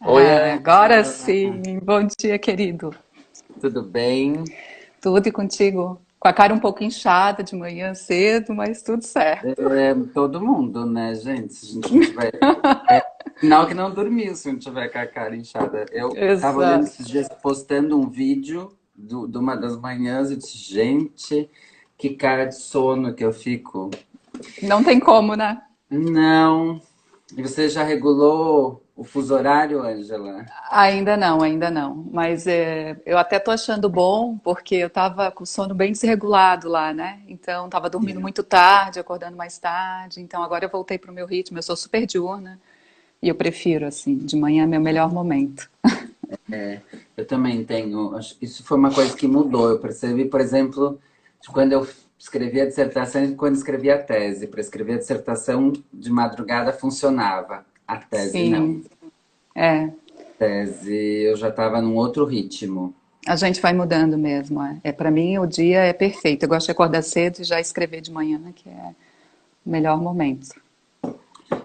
Oi, Ah, agora Ângela, sim. Bom dia, querido. tudo bem? Tudo e contigo? Com a cara um pouco inchada de manhã cedo, mas tudo certo. Todo mundo, né, gente? Se a gente não tiver. É sinal que não dormiu se não tiver com a cara inchada. Eu tava olhando Exato. esses dias, postando um vídeo de uma das manhãs e disse, gente, que cara de sono que eu fico. Não tem como, né? Não. E você já regulou o fuso horário, Ângela? Ainda não, ainda não. Mas eu até tô achando bom, porque eu tava com o sono bem desregulado lá, né? Então, tava dormindo Sim. muito tarde, acordando mais tarde. Então, agora eu voltei pro meu ritmo. Eu sou super diurna e eu prefiro, assim, de manhã é meu melhor momento. Eu também tenho. Isso foi uma coisa que mudou. Eu percebi, por exemplo, de quando eu escrevi a dissertação e quando escrevi a tese. Para escrever a dissertação de madrugada funcionava, a tese não. Sim, é. A tese eu já estava num outro ritmo. A gente vai mudando mesmo. Para mim o dia é perfeito. Eu gosto de acordar cedo e já escrever de manhã, né, que é o melhor momento.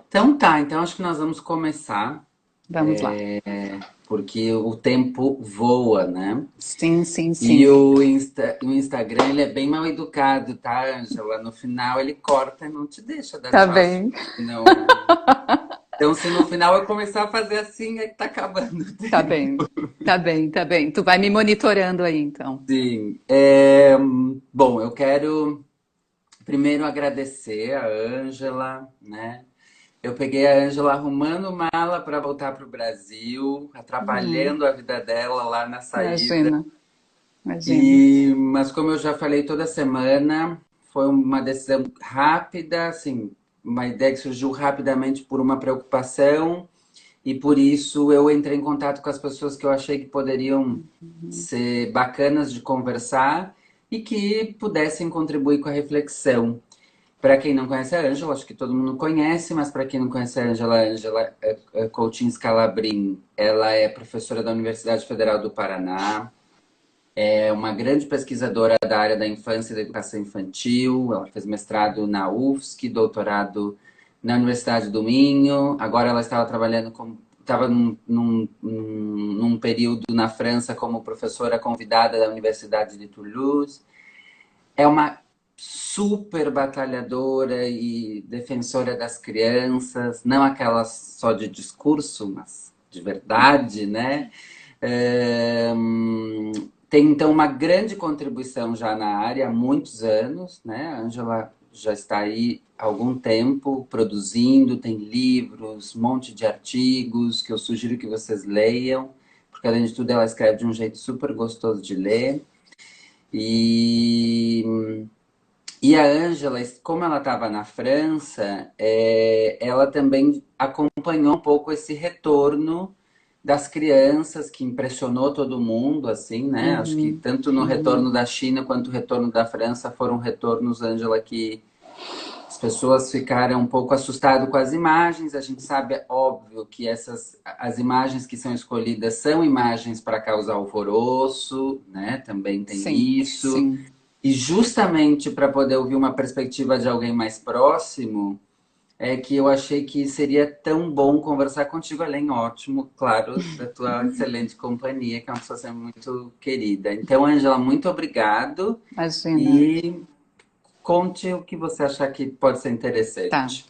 Então tá, então acho que nós vamos começar, Vamos lá. porque o tempo voa, né? Sim, sim, E sim. o Instagram, ele é bem mal educado, tá, Ângela? No final ele corta e não te deixa dar Tá tchau. Se bem, não. Então, se no final eu começar a fazer assim, é que tá acabando o tá tempo. bem, tá bem, tá bem. Tu vai me monitorando aí, então. Sim. Bom, eu quero primeiro agradecer a Ângela, né? Eu peguei a Ângela arrumando mala para voltar para o Brasil, Uhum. atrapalhando a vida dela lá na saída. Imagina, imagina. Mas como eu já falei toda semana, foi uma decisão rápida, assim, uma ideia que surgiu rapidamente por uma preocupação. E por isso eu entrei em contato com as pessoas que eu achei que poderiam ser bacanas de conversar e que pudessem contribuir com a reflexão. Para quem não conhece a Ângela, acho que todo mundo conhece, mas para quem não conhece a Ângela Coutinho Scalabrin, ela é professora da Universidade Federal do Paraná, é uma grande pesquisadora da área da infância e da educação infantil. Ela fez mestrado na UFSC, doutorado na Universidade do Minho. Agora ela estava trabalhando como estava num período na França como professora convidada da Universidade de Toulouse. É uma super batalhadora e defensora das crianças, não aquela só de discurso, mas de verdade, né? É, tem então uma grande contribuição já na área há muitos anos, né? A Ângela já está aí há algum tempo produzindo, tem livros, um monte de artigos que eu sugiro que vocês leiam, porque além de tudo ela escreve de um jeito super gostoso de ler. E, e a Ângela, como ela estava na França, ela também acompanhou um pouco esse retorno das crianças que impressionou todo mundo, assim, né? Acho que Uhum, tanto no uhum. retorno da China quanto o retorno da França foram retornos, Ângela, que as pessoas ficaram um pouco assustadas com as imagens. A gente sabe, é óbvio, que as imagens que são escolhidas são imagens para causar alvoroço, né? Também tem Sim, isso. sim. E justamente para poder ouvir uma perspectiva de alguém mais próximo, é que eu achei que seria tão bom conversar contigo, além, ótimo, claro, da tua excelente companhia, que é uma pessoa sempre muito querida. Então, Ângela, muito obrigado Imagina. e conte o que você achar que pode ser Tá. interessante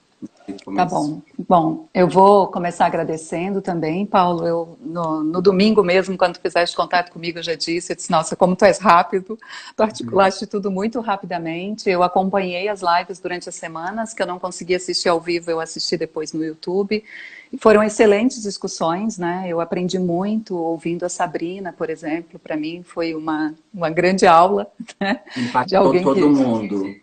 no Tá começo. bom. Bom, eu vou começar agradecendo também, Paulo. No domingo mesmo, quando tu fizeste contato comigo, eu já disse, eu disse, nossa, como tu és rápido, tu articulaste tudo muito rapidamente. Eu acompanhei as lives durante as semanas, que eu não consegui assistir ao vivo, eu assisti depois no YouTube. E foram excelentes discussões, né? Eu aprendi muito ouvindo a Sabrina, por exemplo. Para mim foi uma grande aula, né? De Impactou alguém todo que mundo.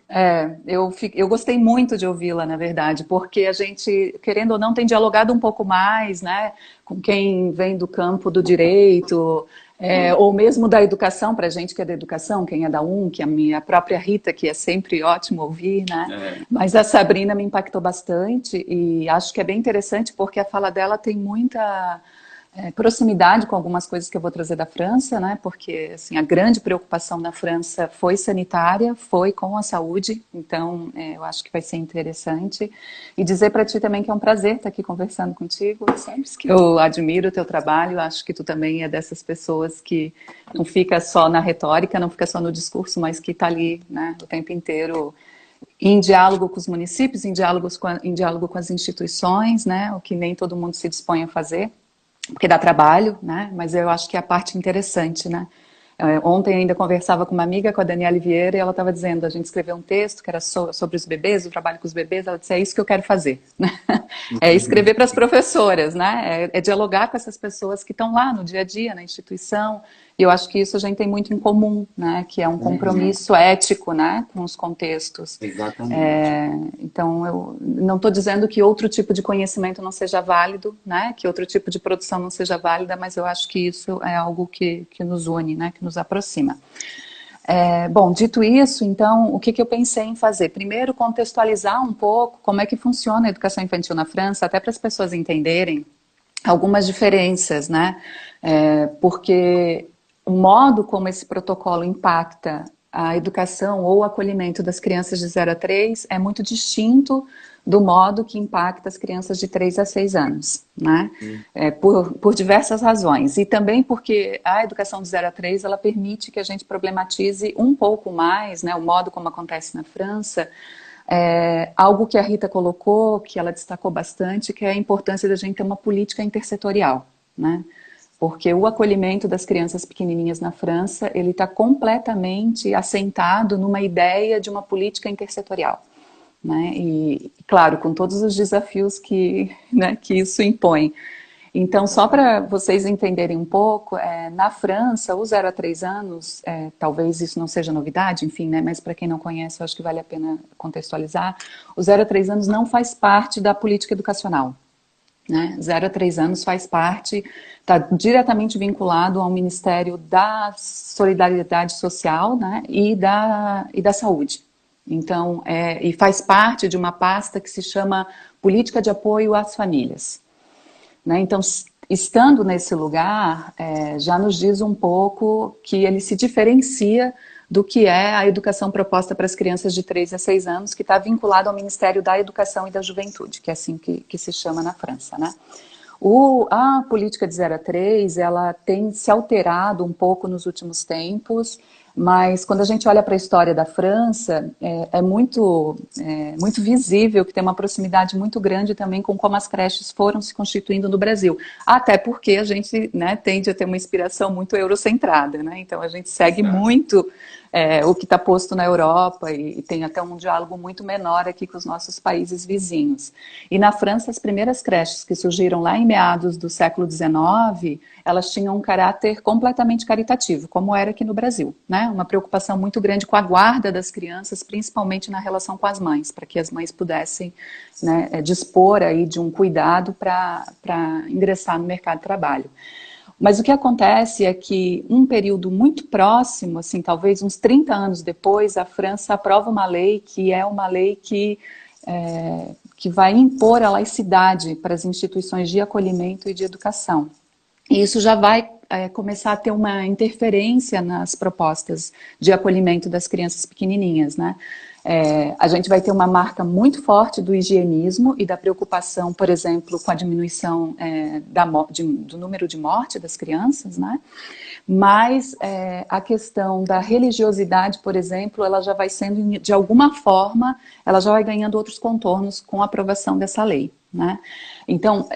eu gostei muito de ouvi-la, na verdade, porque a gente, querendo ou não, tem dialogado um pouco mais, né, com quem vem do campo do direito, ou mesmo da educação, para a gente que é da educação, quem é da que a minha própria Rita, que é sempre ótimo ouvir, né, É, mas a Sabrina me impactou bastante e acho que é bem interessante porque a fala dela tem muita proximidade com algumas coisas que eu vou trazer da França, né? Porque assim, a grande preocupação na França foi sanitária, foi com a saúde, então eu acho que vai ser interessante. E dizer para ti também que é um prazer estar aqui conversando contigo, sabes que eu admiro o teu trabalho, acho que tu também é dessas pessoas que não fica só na retórica, não fica só no discurso, mas que está ali, né, o tempo inteiro em diálogo com os municípios, em diálogo com as instituições, né? O que nem todo mundo se dispõe a fazer, porque dá trabalho, né? Mas eu acho que é a parte interessante, né? Ontem ainda conversava com uma amiga, com a Daniela Vieira, e ela estava dizendo, a gente escreveu um texto que era sobre os bebês, o trabalho com os bebês, ela disse, é isso que eu quero fazer, né? É escrever para as professoras, né? É dialogar com essas pessoas que estão lá no dia a dia, na instituição, e eu acho que isso a gente tem muito em comum, né? Que é um compromisso ético, né? Com os contextos. Exatamente. Então, eu não estou dizendo que outro tipo de conhecimento não seja válido, né? Que outro tipo de produção não seja válida, mas eu acho que isso é algo que nos une, né? Que nos aproxima. Bom, dito isso, então, o que eu pensei em fazer? Primeiro, contextualizar um pouco como é que funciona a educação infantil na França, até para as pessoas entenderem algumas diferenças, né? Porque o modo como esse protocolo impacta a educação ou o acolhimento das crianças de 0 a 3 é muito distinto do modo que impacta as crianças de 3 a 6 anos, né? Por diversas razões. E também porque a educação de 0 a 3, ela permite que a gente problematize um pouco mais, né, o modo como acontece na França, algo que a Rita colocou, que ela destacou bastante, que é a importância da gente ter uma política intersetorial, né? Porque o acolhimento das crianças pequenininhas na França, ele está completamente assentado numa ideia de uma política intersetorial, né? E, claro, com todos os desafios né, que isso impõe. Então, só para vocês entenderem um pouco, na França, o 0 a 3 anos, talvez isso não seja novidade, enfim, né, mas para quem não conhece, eu acho que vale a pena contextualizar, o 0 a 3 anos não faz parte da política educacional. Né? 0 a 3 anos faz parte, está diretamente vinculado ao Ministério da Solidariedade Social, né, e da Saúde. Então, e faz parte de uma pasta que se chama Política de Apoio às Famílias. Né? Então, estando nesse lugar, já nos diz um pouco que ele se diferencia do que é a educação proposta para as crianças de 3 a 6 anos, que está vinculado ao Ministério da Educação e da Juventude, que é assim que se chama na França, né? A política de 0 a 3, ela tem se alterado um pouco nos últimos tempos, mas quando a gente olha para a história da França, é muito visível que tem uma proximidade muito grande também com como as creches foram se constituindo no Brasil. Até porque a gente, né, tende a ter uma inspiração muito eurocentrada, né? Então a gente segue muito o que está posto na Europa e tem até um diálogo muito menor aqui com os nossos países vizinhos. E na França, as primeiras creches que surgiram lá em meados do século XIX, elas tinham um caráter completamente caritativo, como era aqui no Brasil, né? Uma preocupação muito grande com a guarda das crianças, principalmente na relação com as mães, para que as mães pudessem, né, dispor aí de um cuidado para ingressar no mercado de trabalho. Mas o que acontece é que um período muito próximo, assim, talvez uns 30 anos depois, a França aprova uma lei que é uma lei que vai impor a laicidade para as instituições de acolhimento e de educação. E isso já vai começar a ter uma interferência nas propostas de acolhimento das crianças pequenininhas, né? A gente vai ter uma marca muito forte do higienismo e da preocupação, por exemplo, com a diminuição do número de morte das crianças, né? Mas a questão da religiosidade, por exemplo, ela já vai sendo, de alguma forma, ela já vai ganhando outros contornos com a aprovação dessa lei, né? Então,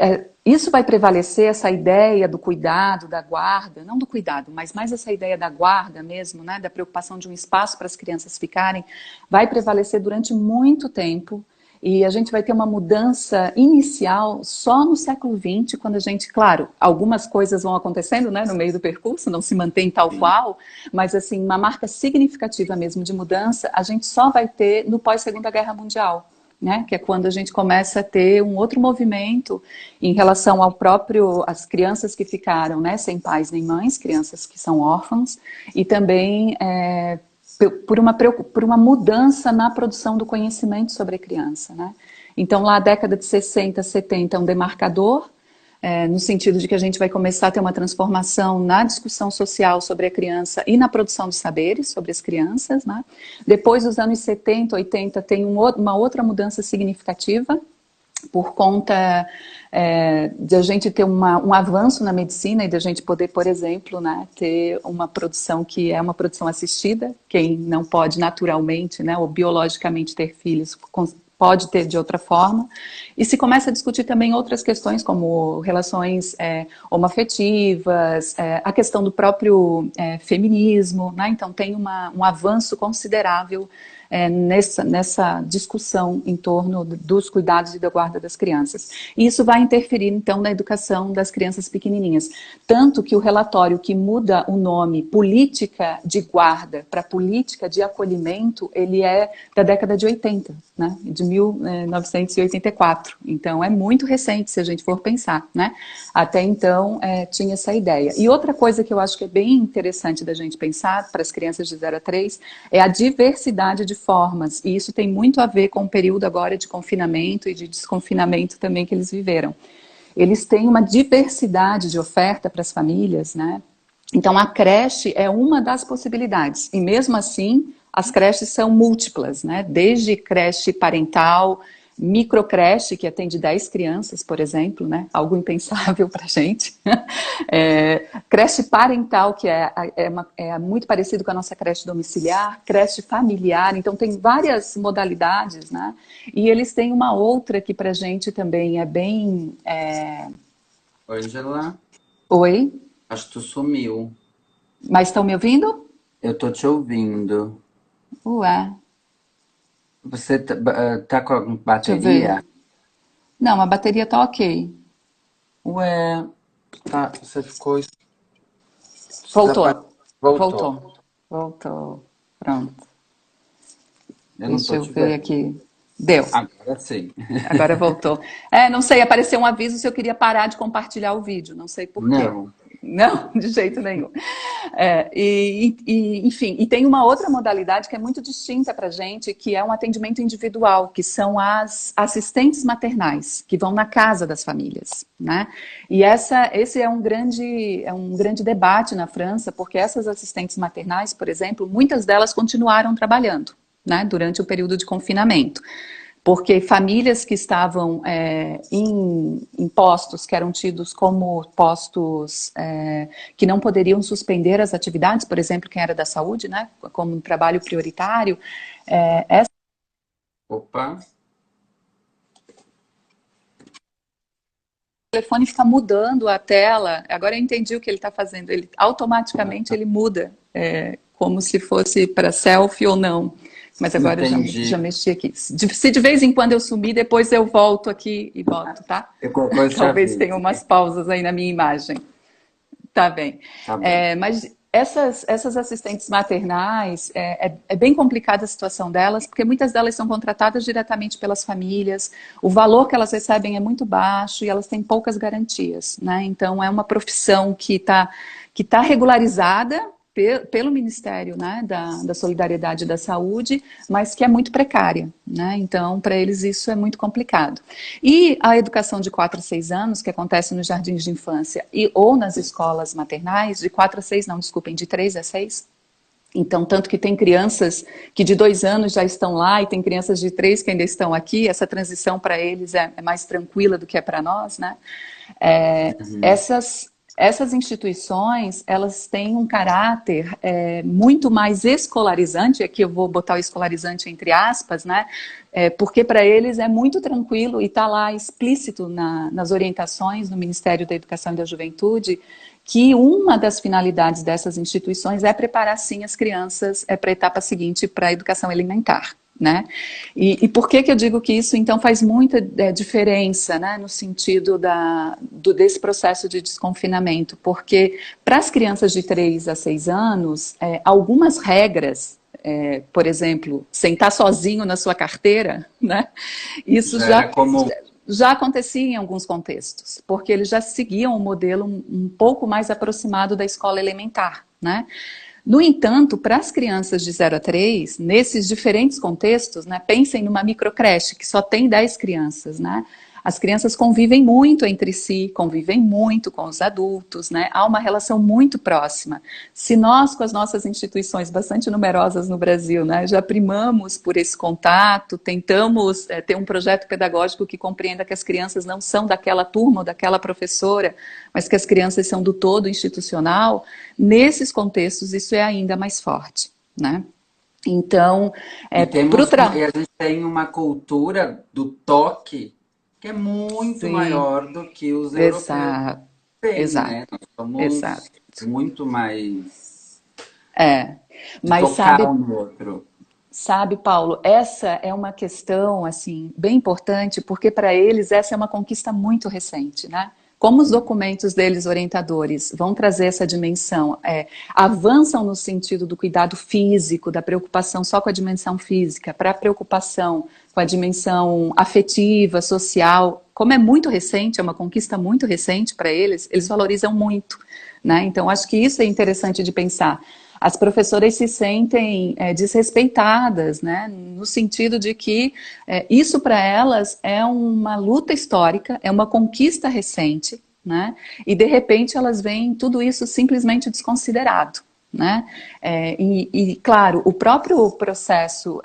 isso vai prevalecer, essa ideia do cuidado, da guarda, não do cuidado, mas mais essa ideia da guarda mesmo, né, da preocupação de um espaço para as crianças ficarem, vai prevalecer durante muito tempo. E a gente vai ter uma mudança inicial só no século XX, quando a gente, claro, algumas coisas vão acontecendo, né, no meio do percurso, não se mantém tal qual, mas assim, uma marca significativa mesmo de mudança, a gente só vai ter no pós-Segunda Guerra Mundial. Né, que é quando a gente começa a ter um outro movimento em relação ao às crianças que ficaram, né, sem pais nem mães, crianças que são órfãos, e também por uma mudança na produção do conhecimento sobre a criança. Né? Então lá a década de 60, 70 é um demarcador, no sentido de que a gente vai começar a ter uma transformação na discussão social sobre a criança e na produção de saberes sobre as crianças, né? Depois dos anos 70, 80, tem uma outra mudança significativa, por conta de a gente ter um avanço na medicina e de a gente poder, por exemplo, né, ter uma produção que é uma produção assistida. Quem não pode naturalmente, né, ou biologicamente ter filhos, pode ter de outra forma. E se começa a discutir também outras questões, como relações homoafetivas, a questão do próprio feminismo, né? Então tem um avanço considerável nessa discussão em torno dos cuidados e da guarda das crianças. E isso vai interferir, então, na educação das crianças pequenininhas. Tanto que o relatório que muda o nome política de guarda para política de acolhimento, ele é da década de 80, né? De 1984. Então, é muito recente, se a gente for pensar, né? Até então, tinha essa ideia. E outra coisa que eu acho que é bem interessante da gente pensar para as crianças de 0 a 3 é a diversidade de formas, e isso tem muito a ver com o período agora de confinamento e de desconfinamento também que eles viveram. Eles têm uma diversidade de oferta para as famílias, né? Então a creche é uma das possibilidades, e mesmo assim as creches são múltiplas, né? Desde creche parental, microcreche, que atende 10 crianças, por exemplo, né? Algo impensável para a gente. Creche parental, que é muito parecido com a nossa creche domiciliar, creche familiar, então tem várias modalidades, né? E eles têm uma outra que para a gente também é bem... Oi, Angela. Oi? Acho que tu sumiu. Mas estão me ouvindo? Eu tô te ouvindo. Ué. Você tá com a Deixa eu ver. bateria? Não, a bateria tá ok. Ué, tá, você ficou... Voltou. Voltou. Voltou. Pronto. Eu não Deixa tô eu te ver vendo. aqui. Deu. Agora sim. Agora voltou. Não sei, apareceu um aviso se eu queria parar de compartilhar o vídeo. Não sei por quê. Não. Não, de jeito nenhum. Enfim, e tem uma outra modalidade que é muito distinta para a gente, que é um atendimento individual, que são as assistentes maternais, que vão na casa das famílias, né? E esse é um grande debate na França, porque essas assistentes maternais, por exemplo, muitas delas continuaram trabalhando, né, durante o período de confinamento. Porque famílias que estavam em postos que eram tidos como postos que não poderiam suspender as atividades, por exemplo, quem era da saúde, né, como um trabalho prioritário, Opa. o telefone fica mudando a tela. Agora eu entendi o que ele está fazendo. Ele automaticamente ele muda, como se fosse para selfie ou não. Mas agora eu já mexi aqui. Se de vez em quando eu sumir, depois eu volto aqui e boto, tá? Talvez tenha umas pausas aí na minha imagem. Tá bem. Tá bem. Mas essas assistentes maternais, é bem complicada a situação delas, porque muitas delas são contratadas diretamente pelas famílias, o valor que elas recebem é muito baixo e elas têm poucas garantias, né? Então é uma profissão que tá regularizada pelo Ministério, né, da Solidariedade e da Saúde, mas que é muito precária, né? Então, para eles isso é muito complicado. E a educação de 4 a 6 anos, que acontece nos jardins de infância ou nas escolas maternais, de 4 a 6, não, desculpem, de 3 a 6. Então, tanto que tem crianças que de 2 anos já estão lá e tem crianças de 3 que ainda estão aqui, essa transição para eles é mais tranquila do que é para nós, né? Essas instituições, elas têm um caráter muito mais escolarizante, aqui eu vou botar o escolarizante entre aspas, né? Porque para eles é muito tranquilo e está lá explícito nas orientações do Ministério da Educação e da Juventude que uma das finalidades dessas instituições é preparar, sim, as crianças para a etapa seguinte, para a educação elementar. Né? E por que eu digo que isso então faz muita diferença, né, no sentido desse processo de desconfinamento? Porque para as crianças de 3 a 6 anos, algumas regras, por exemplo, sentar sozinho na sua carteira, né, isso já acontecia em alguns contextos, porque eles já seguiam um modelo um pouco mais aproximado da escola elementar, né? No entanto, para as crianças de 0 a 3, nesses diferentes contextos, né, pensem numa microcreche que só tem 10 crianças, né? as crianças convivem muito entre si, convivem muito com os adultos, né? Há uma relação muito próxima. Se nós, com as nossas instituições bastante numerosas no Brasil, né, já primamos por esse contato, tentamos ter um projeto pedagógico que compreenda que as crianças não são daquela turma ou daquela professora, mas que as crianças são do todo institucional, nesses contextos isso é ainda mais forte, né? Então, E e a gente tem uma cultura do toque que é muito sim, maior do que os europeus exato, têm, né? exato, Nós somos exato. muito mais É, de mas tocar sabe, um no outro. sabe, Paulo, essa é uma questão, assim, bem importante, porque para eles essa é uma conquista muito recente, né? Como os documentos deles orientadores vão trazer essa dimensão, avançam no sentido do cuidado físico, da preocupação só com a dimensão física, para a preocupação com a dimensão afetiva, social, como é muito recente, é uma conquista muito recente para eles, eles valorizam muito, né? Então, acho que isso é interessante de pensar. As professoras se sentem desrespeitadas, né? No sentido de que isso para elas é uma luta histórica, é uma conquista recente, né? E de repente elas veem tudo isso simplesmente desconsiderado, né? Claro, o próprio processo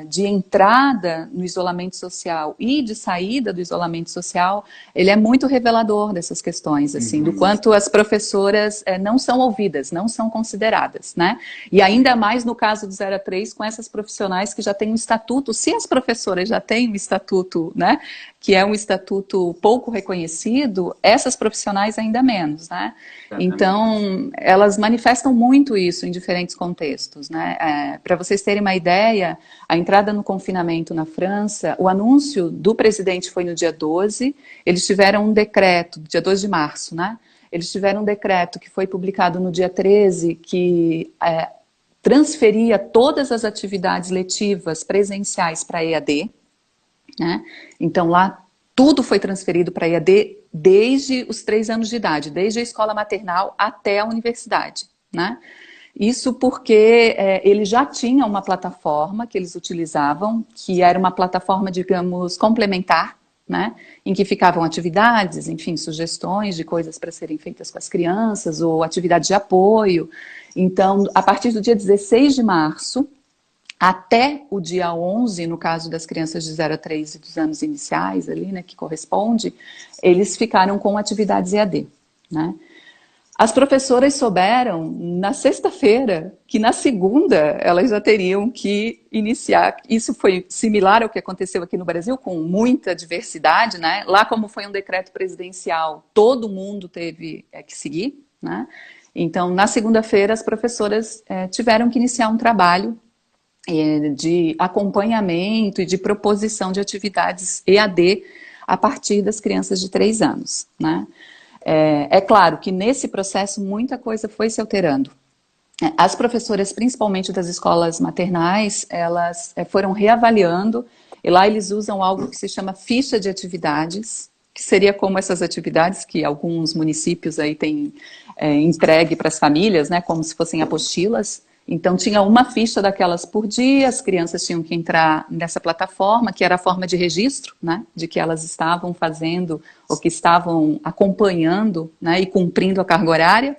de entrada no isolamento social e de saída do isolamento social, ele é muito revelador dessas questões, assim, do Uhum. quanto as professoras não são ouvidas, não são consideradas, né? E ainda mais no caso do 0 a 3, com essas profissionais que já têm um estatuto, se as professoras já têm um estatuto, né, que é um estatuto pouco reconhecido, essas profissionais ainda menos, né? Exatamente. Então, elas manifestam muito isso em diferentes contextos, né? Para vocês terem uma ideia, a entrada no confinamento na França, o anúncio do presidente foi no dia 12, eles tiveram um decreto, dia 2 de março, né? Eles tiveram um decreto que foi publicado no dia 13, que transferia todas as atividades letivas presenciais para EAD, né? Então lá tudo foi transferido para EAD desde os 3 anos de idade, desde a escola maternal até a universidade, né? Isso porque eles já tinham uma plataforma que eles utilizavam, que era uma plataforma, digamos, complementar, né? Em que ficavam atividades, enfim, sugestões de coisas para serem feitas com as crianças, ou atividades de apoio. Então, a partir do dia 16 de março, até o dia 11, no caso das crianças de 0 a 3 e dos anos iniciais ali, né, que corresponde, eles ficaram com atividades EAD, né? As professoras souberam na sexta-feira que na segunda elas já teriam que iniciar. Isso foi similar ao que aconteceu aqui no Brasil, com muita diversidade, né? Lá, como foi um decreto presidencial, todo mundo teve que seguir, né? Então, na segunda-feira, as professoras tiveram que iniciar um trabalho de acompanhamento e de proposição de atividades EAD a partir das crianças de 3 anos, né? Claro que nesse processo muita coisa foi se alterando. As professoras, principalmente das escolas maternais, elas foram reavaliando, e lá eles usam algo que se chama ficha de atividades, que seria como essas atividades que alguns municípios aí têm entregue para as famílias, né, como se fossem apostilas. Então tinha uma ficha daquelas por dia, as crianças tinham que entrar nessa plataforma, que era a forma de registro, né, de que elas estavam fazendo ou que estavam acompanhando, né, e cumprindo a carga horária.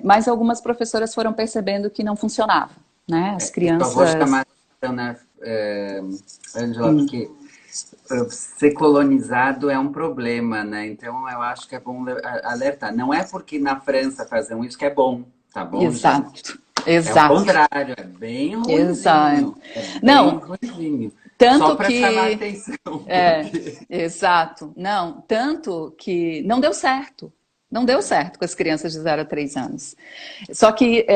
Mas algumas professoras foram percebendo que não funcionava, né, as Eu só vou crianças... chamar a atenção, né, Ângela, porque ser colonizado é um problema, né? Então eu acho que é bom alertar. Não é porque na França fazem isso que é bom, tá bom, gente? Exato, É o exato, contrário, é bem exato. ruinzinho. É bem Não, ruinzinho. Só tanto para chamar a que... atenção, É, porque. exato. Não, tanto que não deu certo. Não deu certo com as crianças de 0 a 3 anos. Só que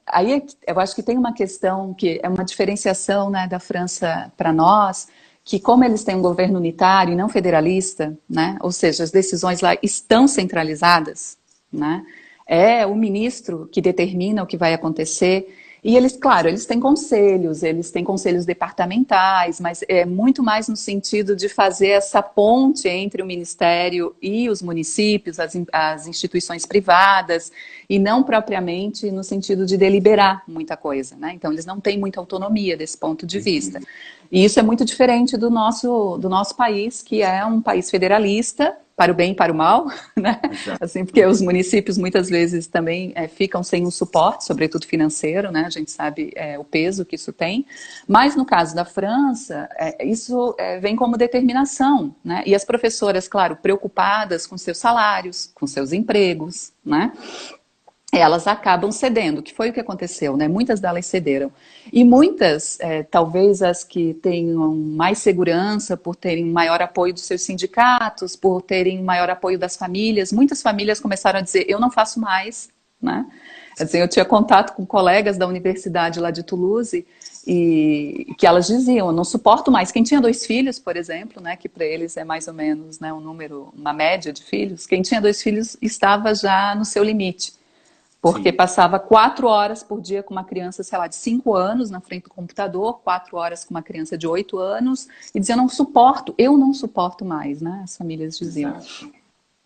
aí eu acho que tem uma questão que é uma diferenciação, né, da França para nós, que como eles têm um governo unitário e não federalista, né, ou seja, as decisões lá estão centralizadas, né, é o ministro que determina o que vai acontecer. E eles, claro, eles têm conselhos departamentais, mas é muito mais no sentido de fazer essa ponte entre o Ministério e os municípios, as instituições privadas, e não propriamente no sentido de deliberar muita coisa, né? Então, eles não têm muita autonomia desse ponto de vista. E isso é muito diferente do nosso país, que é um país federalista, para o bem e para o mal, né? Assim, porque os municípios muitas vezes também ficam sem um suporte, sobretudo financeiro, né? A gente sabe o peso que isso tem. Mas no caso da França, isso vem como determinação, né? E as professoras, claro, preocupadas com seus salários, com seus empregos, né? Elas acabam cedendo, que foi o que aconteceu, né? Muitas delas cederam. E muitas, talvez as que tenham mais segurança, por terem maior apoio dos seus sindicatos, por terem maior apoio das famílias, muitas famílias começaram a dizer, eu não faço mais, né? Assim, eu tinha contato com colegas da universidade lá de Toulouse, e que elas diziam, eu não suporto mais. Quem tinha 2 filhos, por exemplo, né, que para eles é mais ou menos, né, um número, uma média de filhos, quem tinha 2 filhos estava já no seu limite. Porque passava 4 horas por dia com uma criança, sei lá, de 5 anos na frente do computador, 4 horas com uma criança de 8 anos, e dizia, eu não suporto mais, né? As famílias diziam.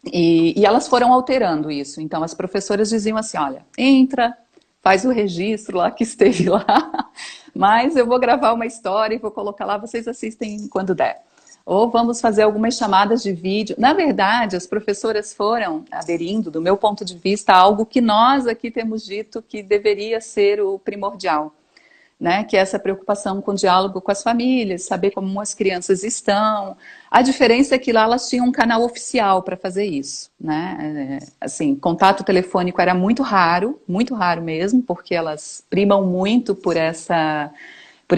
E elas foram alterando isso. Então, as professoras diziam assim, olha, entra, faz o registro lá que esteve lá, mas eu vou gravar uma história e vou colocar lá, vocês assistem quando der. Ou vamos fazer algumas chamadas de vídeo. Na verdade, as professoras foram aderindo, do meu ponto de vista, a algo que nós aqui temos dito que deveria ser o primordial, né? Que é essa preocupação com o diálogo com as famílias, saber como as crianças estão. A diferença é que lá elas tinham um canal oficial para fazer isso, né? Assim, contato telefônico era muito raro mesmo, porque elas primam muito por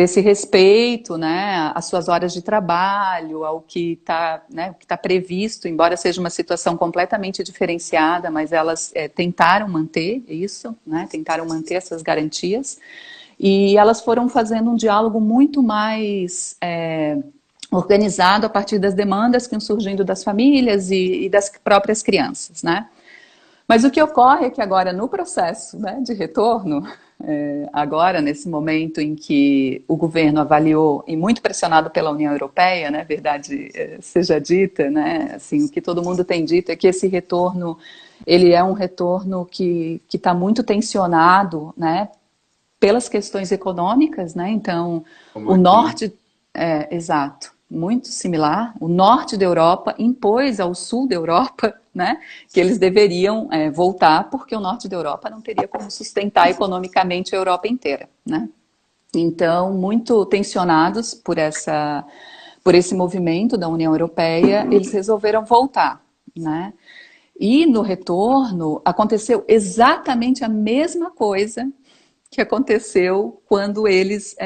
esse respeito, né, às suas horas de trabalho, ao que está, né, o que está previsto, embora seja uma situação completamente diferenciada, mas elas tentaram manter isso, né, tentaram manter essas garantias, e elas foram fazendo um diálogo muito mais organizado a partir das demandas que iam surgindo das famílias e das próprias crianças, né. Mas o que ocorre é que agora, no processo, né, de retorno, agora, nesse momento em que o governo avaliou, e muito pressionado pela União Europeia, né, verdade seja dita, né, assim, o que todo mundo tem dito é que esse retorno, ele é um retorno que está muito tensionado, né, pelas questões econômicas, né, então, Como o aqui. norte, exato, muito similar, o norte da Europa impôs ao sul da Europa, né, que eles deveriam voltar, porque o norte da Europa não teria como sustentar economicamente a Europa inteira, né. Então, muito tensionados por esse movimento da União Europeia, eles resolveram voltar, né. E no retorno aconteceu exatamente a mesma coisa que aconteceu quando eles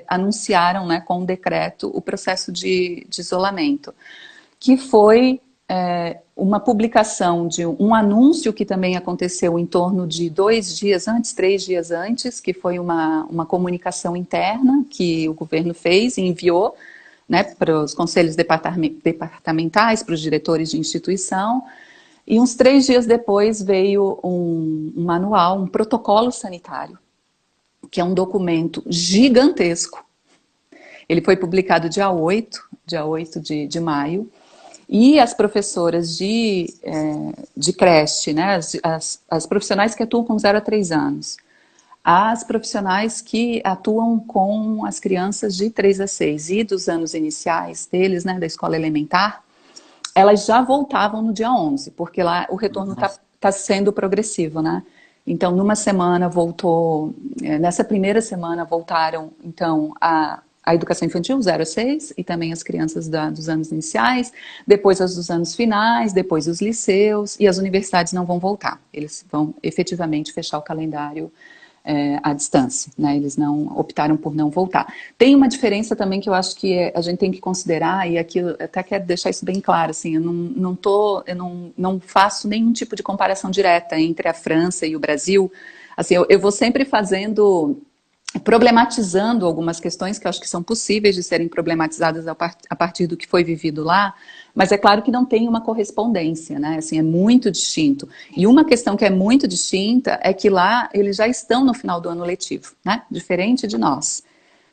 anunciaram, né, com um decreto, o processo de isolamento, que foi uma publicação de um anúncio que também aconteceu em torno de 2 dias antes, 3 dias antes, que foi uma comunicação interna que o governo fez e enviou, né, para os conselhos departamentais, para os diretores de instituição, e uns 3 dias depois veio um manual, um protocolo sanitário, que é um documento gigantesco. Ele foi publicado dia 8 de maio, e as professoras de creche, né, as profissionais que atuam com 0 a 3 anos, as profissionais que atuam com as crianças de 3 a 6 e dos anos iniciais deles, né, da escola elementar, elas já voltavam no dia 11, porque lá o retorno está sendo progressivo, né? Então, numa semana voltou, nessa primeira semana voltaram, então, a educação infantil, 0 a 6, e também as crianças dos anos iniciais, depois as dos anos finais, depois os liceus, e as universidades não vão voltar. Eles vão efetivamente fechar o calendário à distância, né? Eles não optaram por não voltar. Tem uma diferença também que eu acho que a gente tem que considerar, e aqui eu até quero deixar isso bem claro, assim, eu não faço nenhum tipo de comparação direta entre a França e o Brasil. Assim, eu vou sempre fazendo problematizando algumas questões que eu acho que são possíveis de serem problematizadas a partir do que foi vivido lá, mas é claro que não tem uma correspondência, né? Assim, é muito distinto. E uma questão que é muito distinta é que lá eles já estão no final do ano letivo, né? Diferente de nós.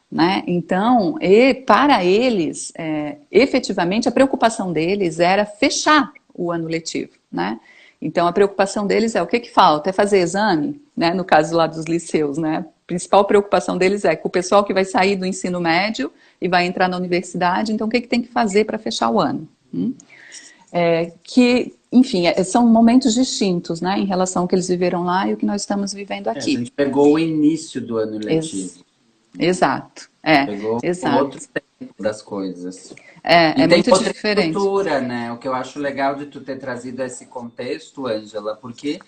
Né? Então, para eles, efetivamente, a preocupação deles era fechar o ano letivo, né? Então, a preocupação deles é o que falta? É fazer exame, né? No caso lá dos liceus, né? A principal preocupação deles é que o pessoal que vai sair do ensino médio e vai entrar na universidade, então o que tem que fazer para fechar o ano? Enfim, são momentos distintos, né? Em relação ao que eles viveram lá e o que nós estamos vivendo aqui. A gente pegou o início do ano letivo. Exato. Pegou exato. outro tempo das coisas. É muito outra diferente. Estrutura, né? O que eu acho legal de tu ter trazido esse contexto, Ângela, porque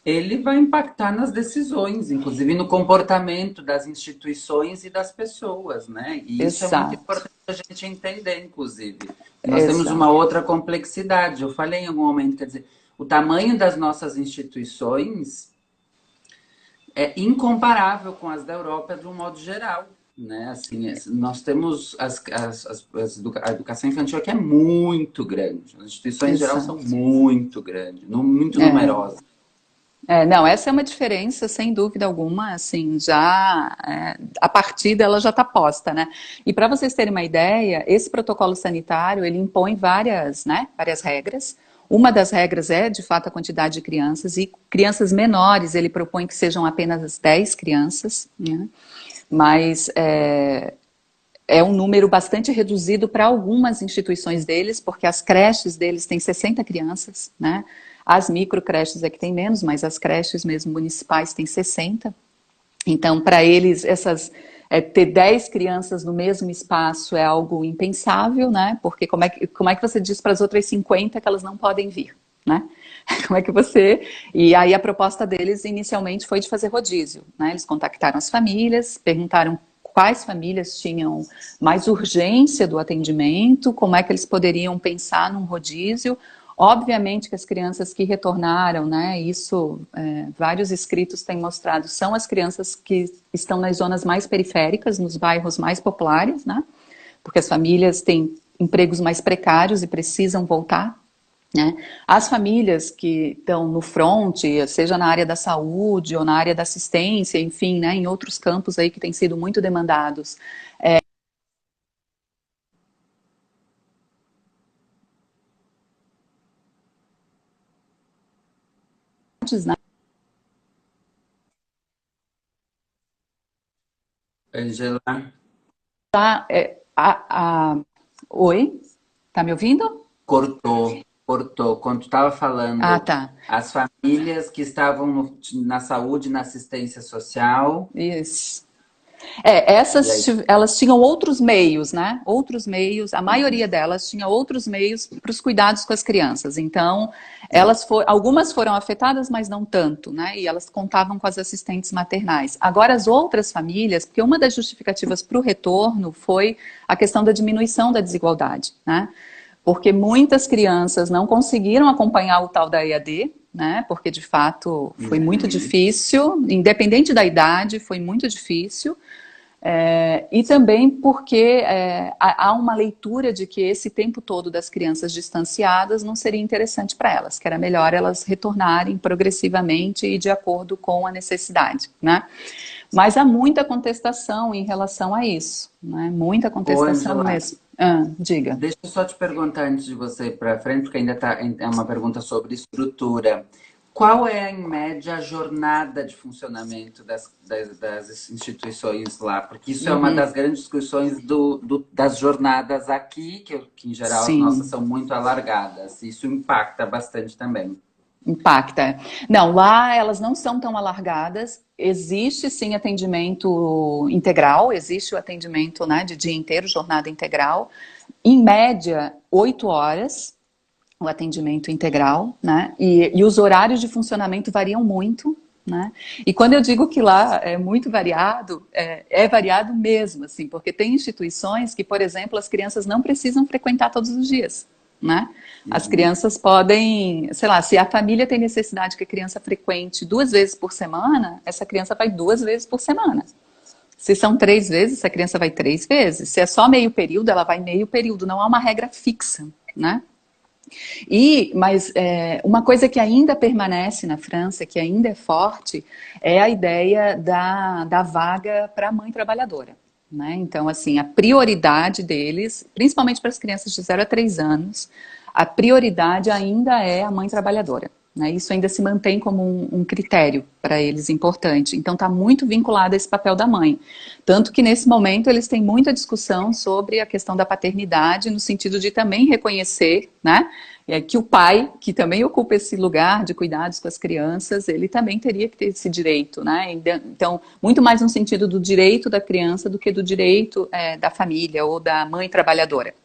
ele vai impactar nas decisões, inclusive no comportamento das instituições e das pessoas, né? E isso é muito importante a gente entender, inclusive. Nós temos uma outra complexidade. Eu falei em algum momento, quer dizer, o tamanho das nossas instituições é incomparável com as da Europa de um modo geral, né? Assim, nós temos a educação infantil aqui é muito grande. As instituições em geral são muito grandes, muito numerosas. Não, essa é uma diferença, sem dúvida alguma, assim, já a partida ela já está posta, né? E para vocês terem uma ideia, esse protocolo sanitário, ele impõe várias regras. Uma das regras é, de fato, a quantidade de crianças, e crianças menores, ele propõe que sejam apenas 10 crianças, né? Mas é um número bastante reduzido para algumas instituições deles, porque as creches deles têm 60 crianças, né? As microcreches é que tem menos, mas as creches mesmo municipais têm 60. Então, para eles, ter 10 crianças no mesmo espaço é algo impensável, né? Porque como é que você diz para as outras 50 que elas não podem vir, né? Como é que você... E aí a proposta deles inicialmente foi de fazer rodízio, né? Eles contactaram as famílias, perguntaram quais famílias tinham mais urgência do atendimento, como é que eles poderiam pensar num rodízio. Obviamente que as crianças que retornaram, né, isso vários escritos têm mostrado, são as crianças que estão nas zonas mais periféricas, nos bairros mais populares, né, porque as famílias têm empregos mais precários e precisam voltar, né. As famílias que estão no front, seja na área da saúde ou na área da assistência, enfim, né, em outros campos aí que têm sido muito demandados, né? Angela, Oi? Tá me ouvindo? cortou. Quando tu estava falando, Tá. as famílias que estavam na saúde, na assistência social. Isso. Elas tinham outros meios, né? Outros meios, a maioria delas tinha outros meios para os cuidados com as crianças. Então, algumas foram afetadas, mas não tanto, né? E elas contavam com as assistentes maternais. Agora, as outras famílias, porque uma das justificativas para o retorno foi a questão da diminuição da desigualdade, né? Porque muitas crianças não conseguiram acompanhar o tal da EAD, né? Porque de fato foi muito difícil, independente da idade, foi muito difícil. E também porque há uma leitura de que esse tempo todo das crianças distanciadas não seria interessante para elas, que era melhor elas retornarem progressivamente e de acordo com a necessidade, né? Mas há muita contestação em relação a isso, né? Muita contestação mesmo. Diga. Deixa eu só te perguntar antes de você ir para frente, porque ainda é uma pergunta sobre estrutura. Qual é, em média, a jornada de funcionamento das instituições lá? Porque isso é uma das grandes discussões das jornadas aqui, que em geral as nossas são muito alargadas. Isso impacta bastante também. Impacta. Não, lá elas não são tão alargadas. Existe sim atendimento integral, existe o atendimento, né, de dia inteiro, jornada integral. Em média, 8 horas o atendimento integral, né? E os horários de funcionamento variam muito, né? E quando eu digo que lá é muito variado, é variado mesmo, assim, porque tem instituições que, por exemplo, as crianças não precisam frequentar todos os dias, né? As crianças podem, sei lá, se a família tem necessidade que a criança frequente 2 vezes por semana, essa criança vai 2 vezes por semana. Se são 3 vezes, a criança vai 3 vezes. Se é só meio período, ela vai meio período. Não há uma regra fixa, né? Mas uma coisa que ainda permanece na França, que ainda é forte, é a ideia da vaga para a mãe trabalhadora. Né? Então, assim, a prioridade deles, principalmente para as crianças de 0 a 3 anos, a prioridade ainda é a mãe trabalhadora. Né? Isso ainda se mantém como um critério para eles importante. Então, está muito vinculado a esse papel da mãe. Tanto que, nesse momento, eles têm muita discussão sobre a questão da paternidade, no sentido de também reconhecer, né, que o pai, que também ocupa esse lugar de cuidados com as crianças, ele também teria que ter esse direito. Né? Então, muito mais no sentido do direito da criança do que do direito da família ou da mãe trabalhadora.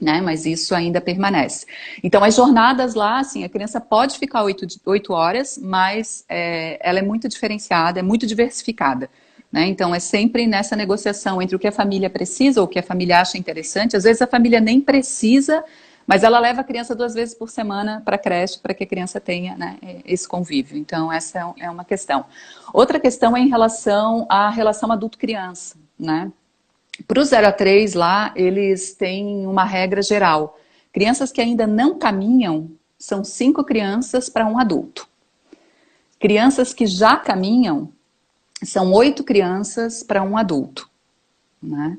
Né, mas isso ainda permanece. Então, as jornadas lá, assim, a criança pode ficar 8 horas, mas ela é muito diferenciada, é muito diversificada. Né? Então, é sempre nessa negociação entre o que a família precisa ou o que a família acha interessante. Às vezes, a família nem precisa, mas ela leva a criança 2 vezes por semana para a creche, para que a criança tenha, né, esse convívio. Então, essa é uma questão. Outra questão é em relação à relação adulto-criança, né? Para o 0 a 3 lá, eles têm uma regra geral. Crianças que ainda não caminham, são 5 crianças para um adulto. Crianças que já caminham, são 8 crianças para um adulto. Né?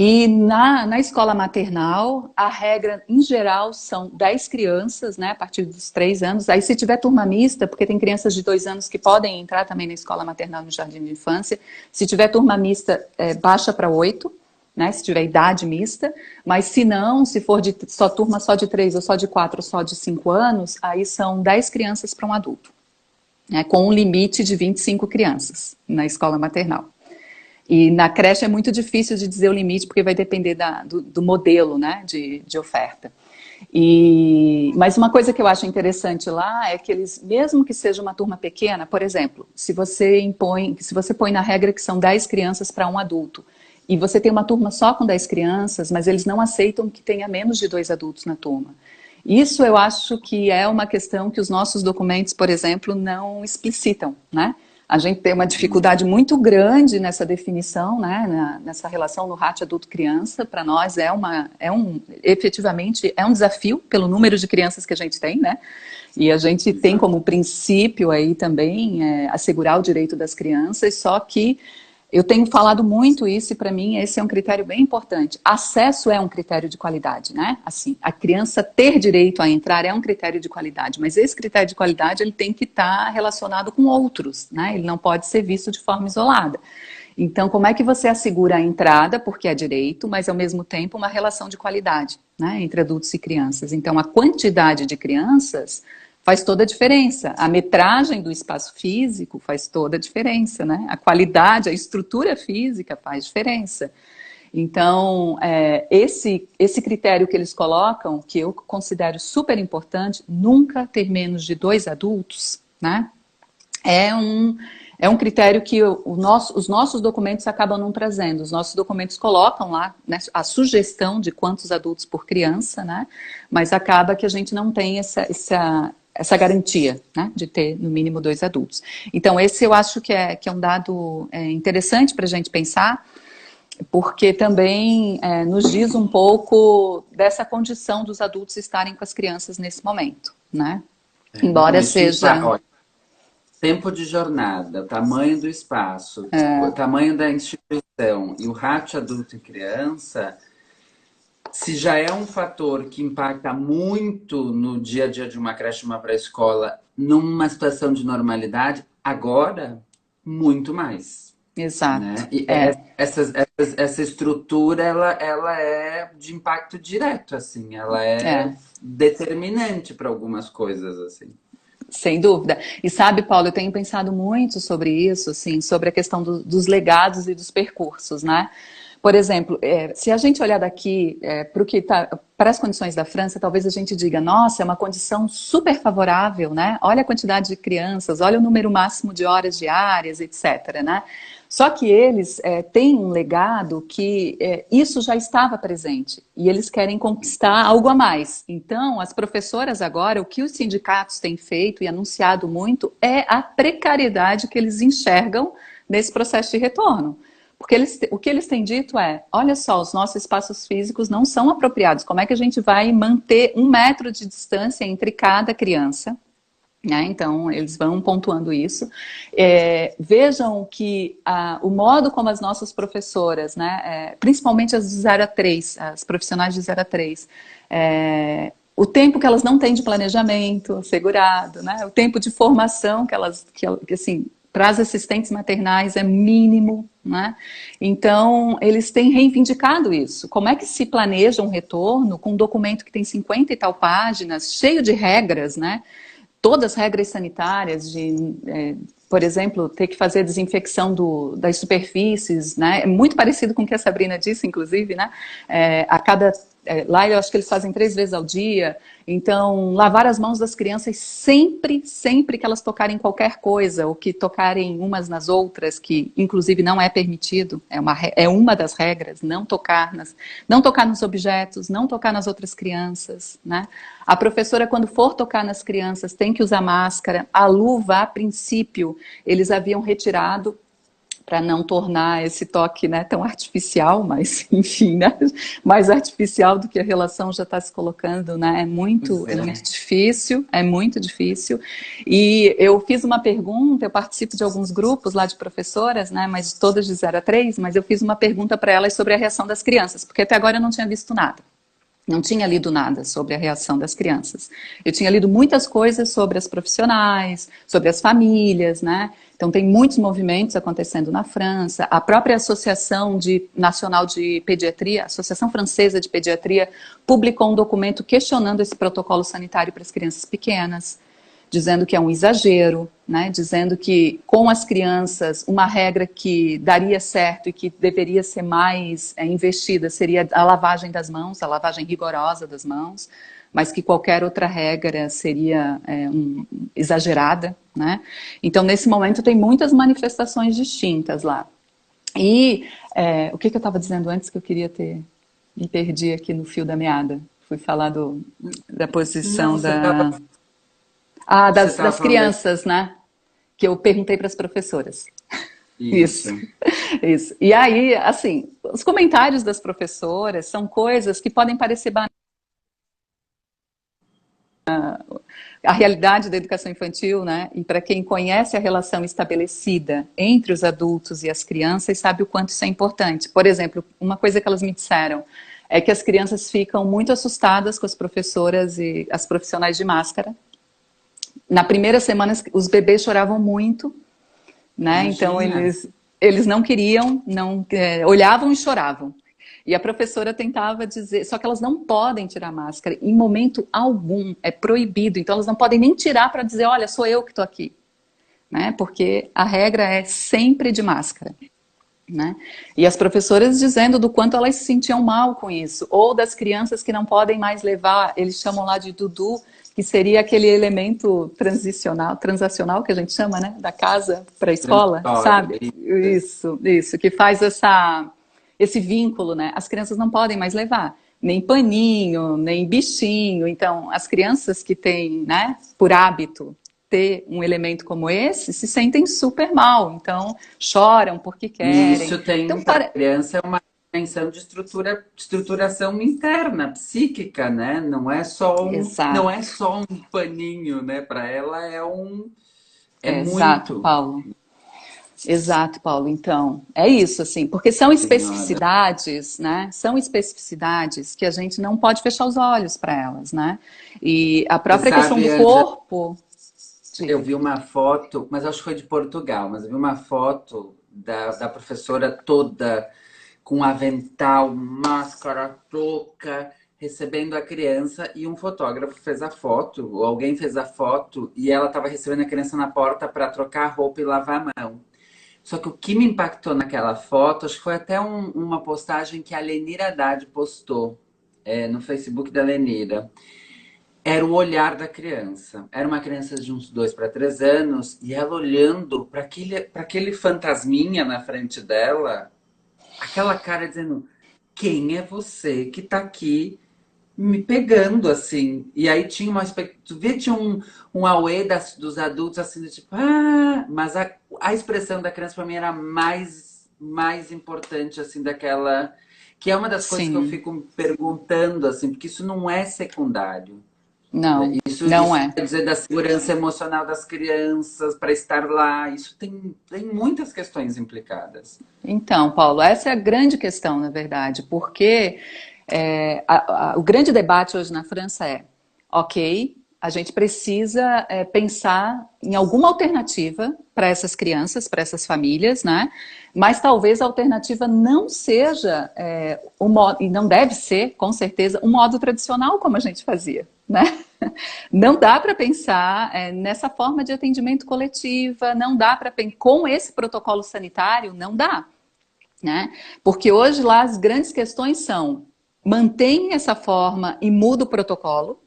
E na escola maternal, a regra, em geral, são 10 crianças, né, a partir dos 3 anos. Aí, se tiver turma mista, porque tem crianças de 2 anos que podem entrar também na escola maternal no jardim de infância. Se tiver turma mista, baixa para 8, né, se tiver idade mista. Mas se não, se for turma só de 3, ou só de 4, ou só de 5 anos, aí são 10 crianças para um adulto. Né, com um limite de 25 crianças na escola maternal. E na creche é muito difícil de dizer o limite, porque vai depender do modelo, né, de oferta. Mas uma coisa que eu acho interessante lá é que eles, mesmo que seja uma turma pequena, por exemplo, se você põe na regra que são 10 crianças para um adulto, e você tem uma turma só com 10 crianças, mas eles não aceitam que tenha menos de 2 adultos na turma. Isso eu acho que é uma questão que os nossos documentos, por exemplo, não explicitam, né? A gente tem uma dificuldade muito grande nessa definição, né, nessa relação no ratio adulto-criança. Para nós efetivamente é um desafio pelo número de crianças que a gente tem, né? E a gente tem como princípio aí também assegurar o direito das crianças, só que eu tenho falado muito isso e para mim esse é um critério bem importante. Acesso é um critério de qualidade, né? Assim, a criança ter direito a entrar é um critério de qualidade, mas esse critério de qualidade ele tem que estar relacionado com outros, né? Ele não pode ser visto de forma isolada. Então, como é que você assegura a entrada, porque é direito, mas ao mesmo tempo uma relação de qualidade, né, entre adultos e crianças? Então, a quantidade de crianças faz toda a diferença. A metragem do espaço físico faz toda a diferença, né? A qualidade, a estrutura física faz diferença. Então, esse critério que eles colocam, que eu considero super importante, nunca ter menos de 2 adultos, né? É um critério que os nossos documentos acabam não trazendo. Os nossos documentos colocam lá, né, a sugestão de quantos adultos por criança, né? Mas acaba que a gente não tem essa garantia, né, de ter no mínimo 2 adultos. Então esse eu acho que é um dado interessante para a gente pensar, porque também nos diz um pouco dessa condição dos adultos estarem com as crianças nesse momento, né? Embora seja... Olha, tempo de jornada, tamanho do espaço, o tamanho da instituição e o ratio adulto e criança... Se já é um fator que impacta muito no dia a dia de uma creche, de uma pré-escola, numa situação de normalidade, agora, muito mais. Exato. Né? E essa estrutura, ela é de impacto direto, assim. Ela é determinante para algumas coisas, assim. Sem dúvida. E sabe, Paulo, eu tenho pensado muito sobre isso, assim, sobre a questão dos legados e dos percursos, né? Por exemplo, se a gente olhar daqui para as condições da França, talvez a gente diga, nossa, é uma condição super favorável, né? Olha a quantidade de crianças, olha o número máximo de horas diárias, etc., né? Só que eles têm um legado que isso já estava presente e eles querem conquistar algo a mais. Então, as professoras agora, o que os sindicatos têm feito e anunciado muito é a precariedade que eles enxergam nesse processo de retorno. Porque o que eles têm dito é, olha só, os nossos espaços físicos não são apropriados. Como é que a gente vai manter 1 metro de distância entre cada criança? Né? Então, eles vão pontuando isso. Vejam que o modo como as nossas professoras, né, principalmente as de 0 a 3, as profissionais de 0 a 3, o tempo que elas não têm de planejamento assegurado, né, o tempo de formação que assim, para as assistentes maternais é mínimo, né? Então, eles têm reivindicado isso. Como é que se planeja um retorno com um documento que tem 50 e tal páginas, cheio de regras, né? Todas as regras sanitárias por exemplo, ter que fazer a desinfecção das superfícies, né? É muito parecido com o que a Sabrina disse, inclusive, né? Lá eu acho que eles fazem 3 vezes ao dia. Então, lavar as mãos das crianças sempre, sempre que elas tocarem qualquer coisa, ou que tocarem umas nas outras, que inclusive não é permitido, é uma das regras, não tocar nos objetos, não tocar nas outras crianças, né? A professora, quando for tocar nas crianças, tem que usar máscara. A luva, a princípio, eles haviam retirado para não tornar esse toque, né, tão artificial, mas enfim, né, mais artificial do que a relação já está se colocando, né, é muito difícil, é muito difícil. E eu fiz uma pergunta, eu participo de alguns grupos lá de professoras, né, mas todas de 0 a 3, mas eu fiz uma pergunta para elas sobre a reação das crianças, porque até agora eu não tinha visto nada. Não tinha lido nada sobre a reação das crianças. Eu tinha lido muitas coisas sobre as profissionais, sobre as famílias, né? Então tem muitos movimentos acontecendo na França. A própria Associação Nacional de Pediatria, Associação Francesa de Pediatria, publicou um documento questionando esse protocolo sanitário para as crianças pequenas, dizendo que é um exagero, né? Dizendo que com as crianças uma regra que daria certo e que deveria ser mais investida seria a lavagem das mãos, a lavagem rigorosa das mãos, mas que qualquer outra regra seria exagerada, né? Então, nesse momento, tem muitas manifestações distintas lá. E o que eu estava dizendo antes que eu queria ter... Me perdi aqui no fio da meada. Fui falar da posição das crianças, né? Que eu perguntei para as professoras. Isso. E aí, assim, os comentários das professoras são coisas que podem parecer banais. A realidade da educação infantil, né? E para quem conhece a relação estabelecida entre os adultos e as crianças, sabe o quanto isso é importante. Por exemplo, uma coisa que elas me disseram é que as crianças ficam muito assustadas com as professoras e as profissionais de máscara. Na primeira semana, os bebês choravam muito, né? Então, eles não queriam, olhavam e choravam. E a professora tentava dizer, só que elas não podem tirar máscara, em momento algum, é proibido. Então, elas não podem nem tirar para dizer, olha, sou eu que estou aqui. Né? Porque a regra é sempre de máscara. Né? E as professoras dizendo do quanto elas se sentiam mal com isso. Ou das crianças que não podem mais levar, eles chamam lá de Dudu, que seria aquele elemento transacional que a gente chama, né? Da casa para a escola, sabe? Isso, que faz esse vínculo, né? As crianças não podem mais levar nem paninho, nem bichinho. Então, as crianças que têm, né, por hábito, ter um elemento como esse, se sentem super mal. Então, choram porque querem. Isso tem, então, para a criança, é uma dimensão de estruturação interna, psíquica, né? Não é só um paninho, né? Para ela Exato, muito. Paulo. Exato, Paulo. Então, é isso, assim, porque são especificidades, né? São especificidades que a gente não pode fechar os olhos para elas, né? E a própria questão do corpo... Eu vi uma foto, mas acho que foi de Portugal, mas eu vi uma foto da professora toda com avental, máscara, touca, recebendo a criança, e um fotógrafo fez a foto, ou alguém fez a foto, e ela estava recebendo a criança na porta para trocar a roupa e lavar a mão. Só que o que me impactou naquela foto, acho que foi até uma postagem que a Lenira Haddad postou no Facebook da Lenira. Era o olhar da criança. Era uma criança de uns 2 para 3 anos, e ela olhando para aquele fantasminha na frente dela, aquela cara dizendo, quem é você que tá aqui me pegando, assim? E aí tinha uma expectativa, tinha um auê dos adultos, assim, do tipo, mas a expressão da criança para mim era mais mais importante, assim, daquela... Que é uma das coisas que eu Sim, fico me perguntando, assim, porque isso não é secundário. não, não Isso é. quer dizer da segurança emocional das crianças para estar lá. Isso tem muitas questões implicadas. Então, Paulo, essa é a grande questão, na verdade, porque o grande debate hoje na França é, ok, a gente precisa pensar em alguma alternativa para essas crianças, para essas famílias, né? Mas talvez a alternativa não seja o modo, e não deve ser, com certeza, um modo tradicional como a gente fazia, né? Não dá para pensar nessa forma de atendimento coletiva, não dá para pensar com esse protocolo sanitário, não dá, né? Porque hoje lá as grandes questões são mantém essa forma e muda o protocolo,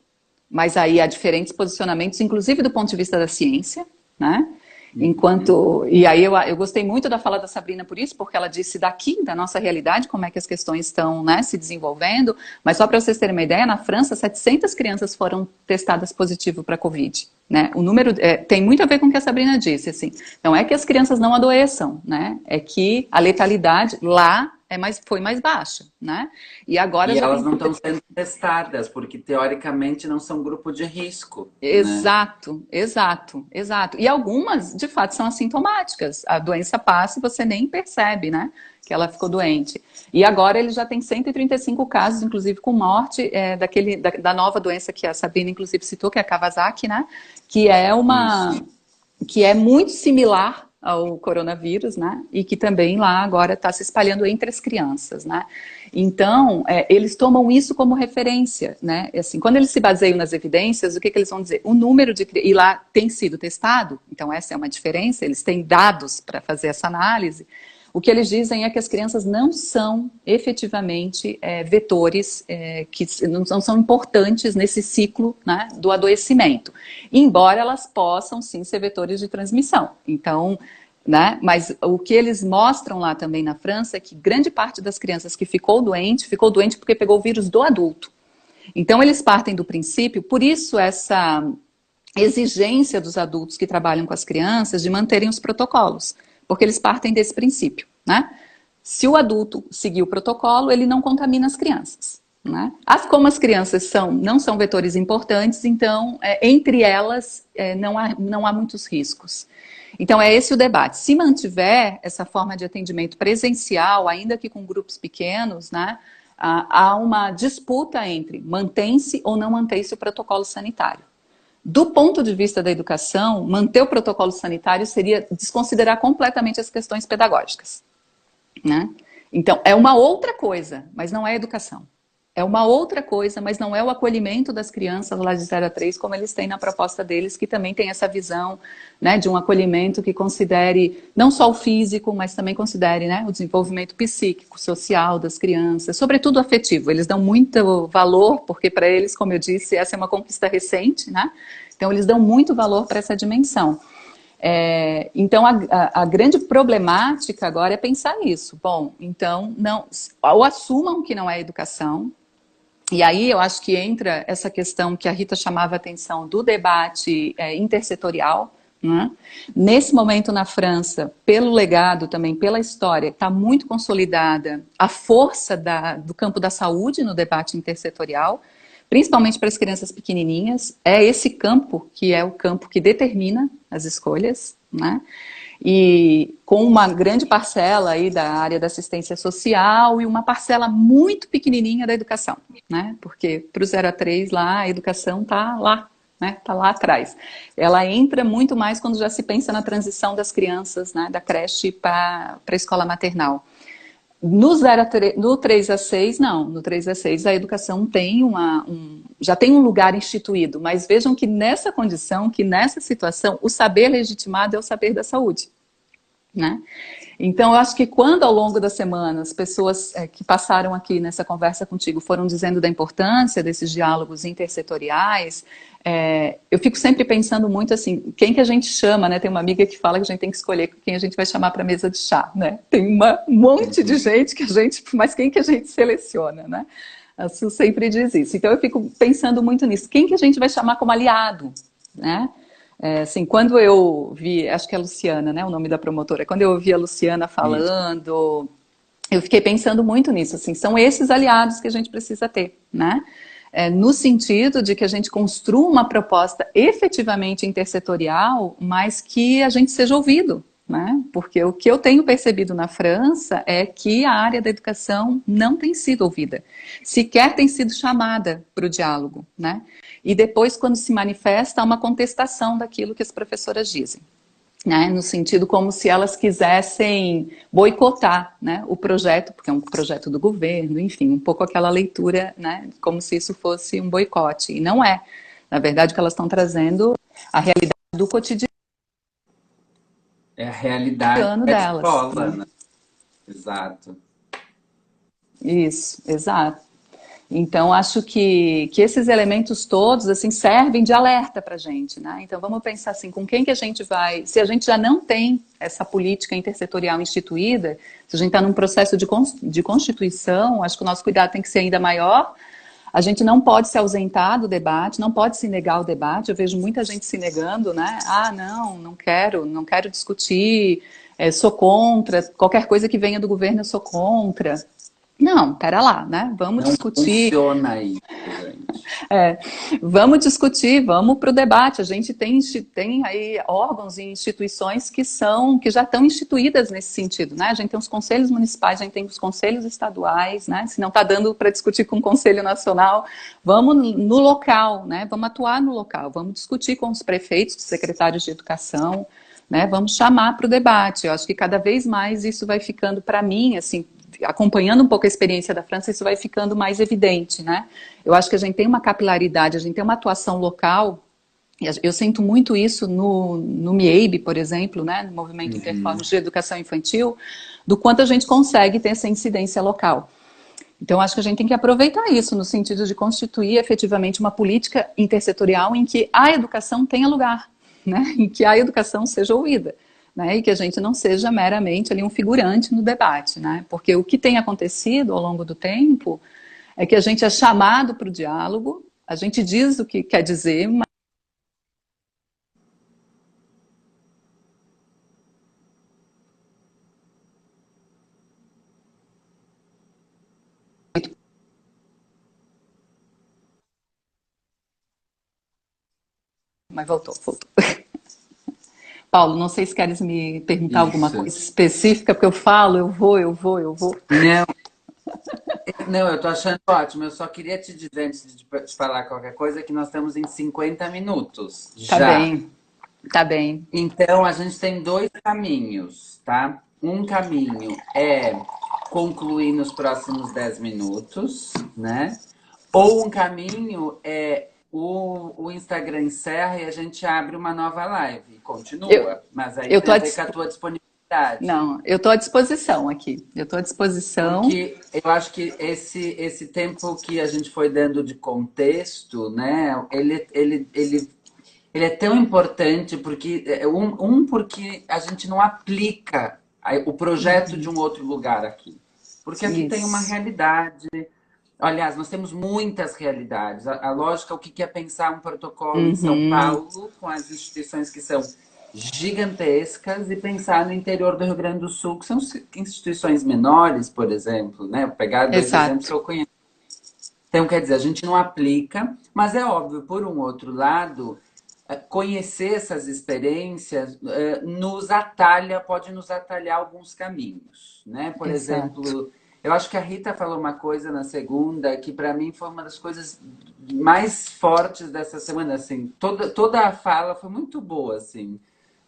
mas aí há diferentes posicionamentos, inclusive do ponto de vista da ciência, né? Uhum. Enquanto. E aí eu gostei muito da fala da Sabrina por isso, porque ela disse daqui, da nossa realidade, como é que as questões estão, né, se desenvolvendo. Mas só para vocês terem uma ideia, na França, 700 crianças foram testadas positivo para a Covid. Né? O número tem muito a ver com o que a Sabrina disse. Assim, não é que as crianças não adoeçam, né? É que a letalidade lá foi mais baixa, né? E agora E já elas tem não estão sendo testadas, porque teoricamente não são grupo de risco, né? exato, exato, exato. E algumas, de fato, são assintomáticas. A doença passa e você nem percebe, né? Que ela ficou doente. E agora ele já tem 135 casos, inclusive com morte, da nova doença que a Sabrina, inclusive, citou, que é a Kawasaki, né? Que é Isso. que é muito similar ao coronavírus, né? E que também lá agora está se espalhando entre as crianças, né? Então, eles tomam isso como referência, né? Assim, quando eles se baseiam nas evidências, o que eles vão dizer? O número de... E lá tem sido testado, então essa é uma diferença, eles têm dados para fazer essa análise. O que eles dizem é que as crianças não são efetivamente vetores que não são importantes nesse ciclo, né, do adoecimento, embora elas possam sim ser vetores de transmissão. Então, né, mas o que eles mostram lá também na França é que grande parte das crianças que ficou doente porque pegou o vírus do adulto. Então, eles partem do princípio, por isso essa exigência dos adultos que trabalham com as crianças de manterem os protocolos, porque eles partem desse princípio, né? Se o adulto seguir o protocolo, ele não contamina as crianças. Né? Como as crianças não são vetores importantes, então, entre elas, não há muitos riscos. Então, é esse o debate. Se mantiver essa forma de atendimento presencial, ainda que com grupos pequenos, né, há uma disputa entre mantém-se ou não mantém-se o protocolo sanitário. Do ponto de vista da educação, manter o protocolo sanitário seria desconsiderar completamente as questões pedagógicas. Né? Então, é uma outra coisa, mas não é educação. É uma outra coisa, mas não é o acolhimento das crianças lá de 0 a 3, como eles têm na proposta deles, que também tem essa visão, né, de um acolhimento que considere não só o físico, mas também considere, né, o desenvolvimento psíquico, social das crianças, sobretudo afetivo. Eles dão muito valor, porque para eles, como eu disse, essa é uma conquista recente, né? Então eles dão muito valor para essa dimensão. Então, a grande problemática agora é pensar nisso. Bom, então, não, ou assumam que não é educação, e aí eu acho que entra essa questão que a Rita chamava a atenção do debate intersetorial. Né? Nesse momento na França, pelo legado também, pela história, está muito consolidada a força do campo da saúde no debate intersetorial, principalmente para as crianças pequenininhas. É esse campo que é o campo que determina as escolhas, né? E com uma grande parcela aí da área da assistência social e uma parcela muito pequenininha da educação, né? Porque para o 0 a 3 lá, a educação está lá, né? Está lá atrás. Ela entra muito mais quando já se pensa na transição das crianças, né? Da creche para a escola maternal. No 3 a 6, não. No 3 a 6 a educação tem já tem um lugar instituído, mas vejam que nessa condição, que nessa situação, o saber legitimado é o saber da saúde. Né? Então, eu acho que quando ao longo da semana as pessoas que passaram aqui nessa conversa contigo foram dizendo da importância desses diálogos intersetoriais, eu fico sempre pensando muito assim, quem que a gente chama, né? Tem uma amiga que fala que a gente tem que escolher quem a gente vai chamar para a mesa de chá, né? Tem um monte de gente mas quem que a gente seleciona, né? A Su sempre diz isso. Então eu fico pensando muito nisso, quem que a gente vai chamar como aliado, né? Assim, quando eu vi, acho que é a Luciana, né, o nome da promotora, quando eu ouvi a Luciana Isso. falando, eu fiquei pensando muito nisso, assim, são esses aliados que a gente precisa ter, né? No sentido de que a gente construa uma proposta efetivamente intersetorial, mas que a gente seja ouvido, né? Porque o que eu tenho percebido na França é que a área da educação não tem sido ouvida, sequer tem sido chamada para o diálogo, né? E depois, quando se manifesta, há uma contestação daquilo que as professoras dizem, né, no sentido como se elas quisessem boicotar, né, o projeto, porque é um projeto do governo, enfim, um pouco aquela leitura, né, como se isso fosse um boicote, e não é. Na verdade, o que elas estão trazendo a realidade do cotidiano É a realidade da delas, escola, né? né? Exato. Isso, exato. Então, acho que esses elementos todos, assim, servem de alerta para a gente, né? Então, vamos pensar assim, com quem que a gente vai... Se a gente já não tem essa política intersetorial instituída, se a gente está num processo de constituição, acho que o nosso cuidado tem que ser ainda maior. A gente não pode se ausentar do debate, não pode se negar o debate. Eu vejo muita gente se negando, né? Ah, não, não quero discutir, sou contra, qualquer coisa que venha do governo eu sou contra. Não, pera lá, né? Vamos Não discutir, funciona isso, gente. é, vamos discutir, vamos para o debate. A gente tem aí órgãos e instituições que já estão instituídas nesse sentido, né? A gente tem os conselhos municipais, a gente tem os conselhos estaduais, né? Se não está dando para discutir com o Conselho Nacional, vamos no local, né? Vamos atuar no local, vamos discutir com os prefeitos, os secretários de educação, né? Vamos chamar para o debate. Eu acho que cada vez mais isso vai ficando para mim, assim, acompanhando um pouco a experiência da França, isso vai ficando mais evidente, né? Eu acho que a gente tem uma capilaridade, a gente tem uma atuação local, e eu sinto muito isso no MIEIB, por exemplo, né, no Movimento Uhum. Interformes de Educação Infantil, do quanto a gente consegue ter essa incidência local. Então, acho que a gente tem que aproveitar isso no sentido de constituir efetivamente uma política intersetorial em que a educação tenha lugar, né? Em que a educação seja ouvida, né? E que a gente não seja meramente ali um figurante no debate, né? Porque o que tem acontecido ao longo do tempo é que a gente é chamado para o diálogo, a gente diz o que quer dizer, mas voltou. Paulo, não sei se queres me perguntar alguma Isso. coisa específica, porque eu falo, eu vou. Não, não, eu tô achando ótimo. Eu só queria te dizer, antes de te falar qualquer coisa, que nós estamos em 50 minutos Tá já. bem, tá bem. Então, a gente tem dois caminhos, tá? Um caminho é concluir nos próximos 10 minutos, né? Ou um caminho é o Instagram encerra e a gente abre uma nova live. Eu, Continua. Mas aí eu tô tem a à, ver com a tua disponibilidade. não, eu tô à disposição aqui. Eu tô à disposição. Porque eu acho que esse tempo que a gente foi dando de contexto, né? Ele é tão importante porque porque a gente não aplica o projeto de um outro lugar aqui. Porque aqui tem uma Isso. realidade. Aliás, nós temos muitas realidades. A lógica, o que é pensar um protocolo em São Uhum. Paulo, com as instituições que são gigantescas, e pensar no interior do Rio Grande do Sul, que são instituições menores, por exemplo, né? Vou pegar dois exemplos que Exato. eu conheço. Então, quer dizer, a gente não aplica, mas é óbvio, por um outro lado, conhecer essas experiências pode nos atalhar alguns caminhos, né? Por Exato. exemplo, eu acho que a Rita falou uma coisa na segunda que para mim foi uma das coisas mais fortes dessa semana, assim, toda a fala foi muito boa, assim.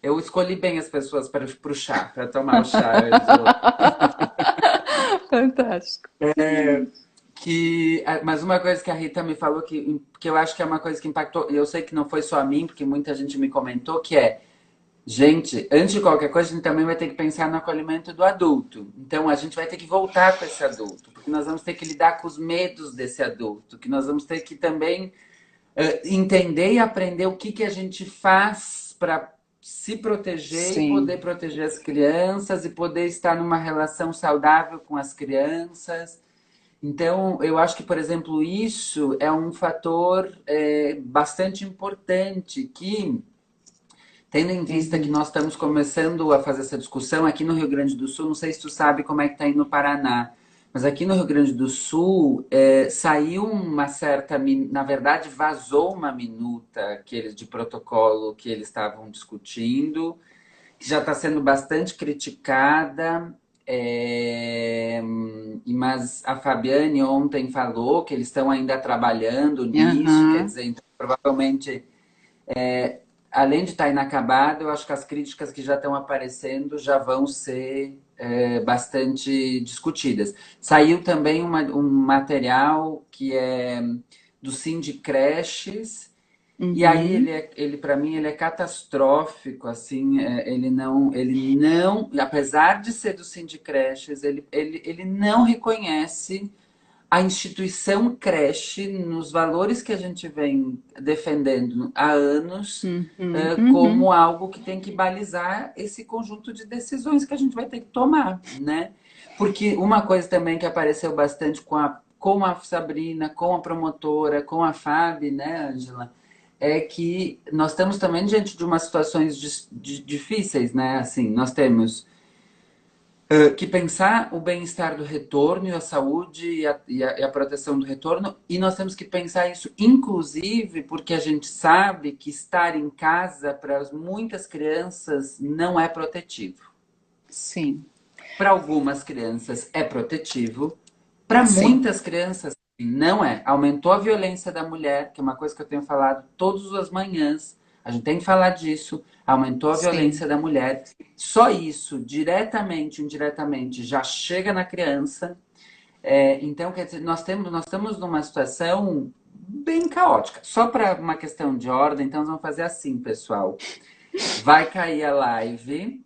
Eu escolhi bem as pessoas para o chá, para tomar o chá antes. Fantástico. Mas uma coisa que a Rita me falou que eu acho que é uma coisa que impactou, eu sei que não foi só a mim, porque muita gente me comentou, que é, gente, antes de qualquer coisa, a gente também vai ter que pensar no acolhimento do adulto. Então a gente vai ter que voltar com esse adulto, porque nós vamos ter que lidar com os medos desse adulto, que nós vamos ter que também entender e aprender o que a gente faz para se proteger e Sim, poder proteger as crianças e poder estar numa relação saudável com as crianças. Então, eu acho que, por exemplo, isso é um fator bastante importante que Tendo em vista que nós estamos começando a fazer essa discussão aqui no Rio Grande do Sul, não sei se tu sabe como é que está aí no Paraná, mas aqui no Rio Grande do Sul saiu uma certa, na verdade vazou uma minuta de protocolo que eles estavam discutindo, que já está sendo bastante criticada, mas a Fabiane ontem falou que eles estão ainda trabalhando nisso, quer dizer, então, provavelmente além de estar inacabado, eu acho que as críticas que já estão aparecendo já vão ser bastante discutidas. Saiu também um material que é do Sindicreches, e aí ele para mim, ele é catastrófico, assim, ele não, apesar de ser do Sindicreches, ele não reconhece a instituição creche nos valores que a gente vem defendendo há anos como algo que tem que balizar esse conjunto de decisões que a gente vai ter que tomar, né? Porque uma coisa também que apareceu bastante com a Sabrina, com a promotora, com a Fábio, né, Ângela? É que nós estamos também diante de umas situações difíceis, né? Assim, nós temos que pensar o bem-estar do retorno e a saúde e a proteção do retorno, e nós temos que pensar isso, inclusive, porque a gente sabe que estar em casa para muitas crianças não é protetivo. Sim. Para algumas crianças é protetivo, para muitas crianças não é. Aumentou a violência da mulher, que é uma coisa que eu tenho falado todas as manhãs. A gente tem que falar disso. Aumentou a violência da mulher. Só isso, diretamente, indiretamente, já chega na criança. Então, quer dizer, nós estamos numa situação bem caótica. Só para uma questão de ordem, então nós vamos fazer assim, pessoal. Vai cair a live.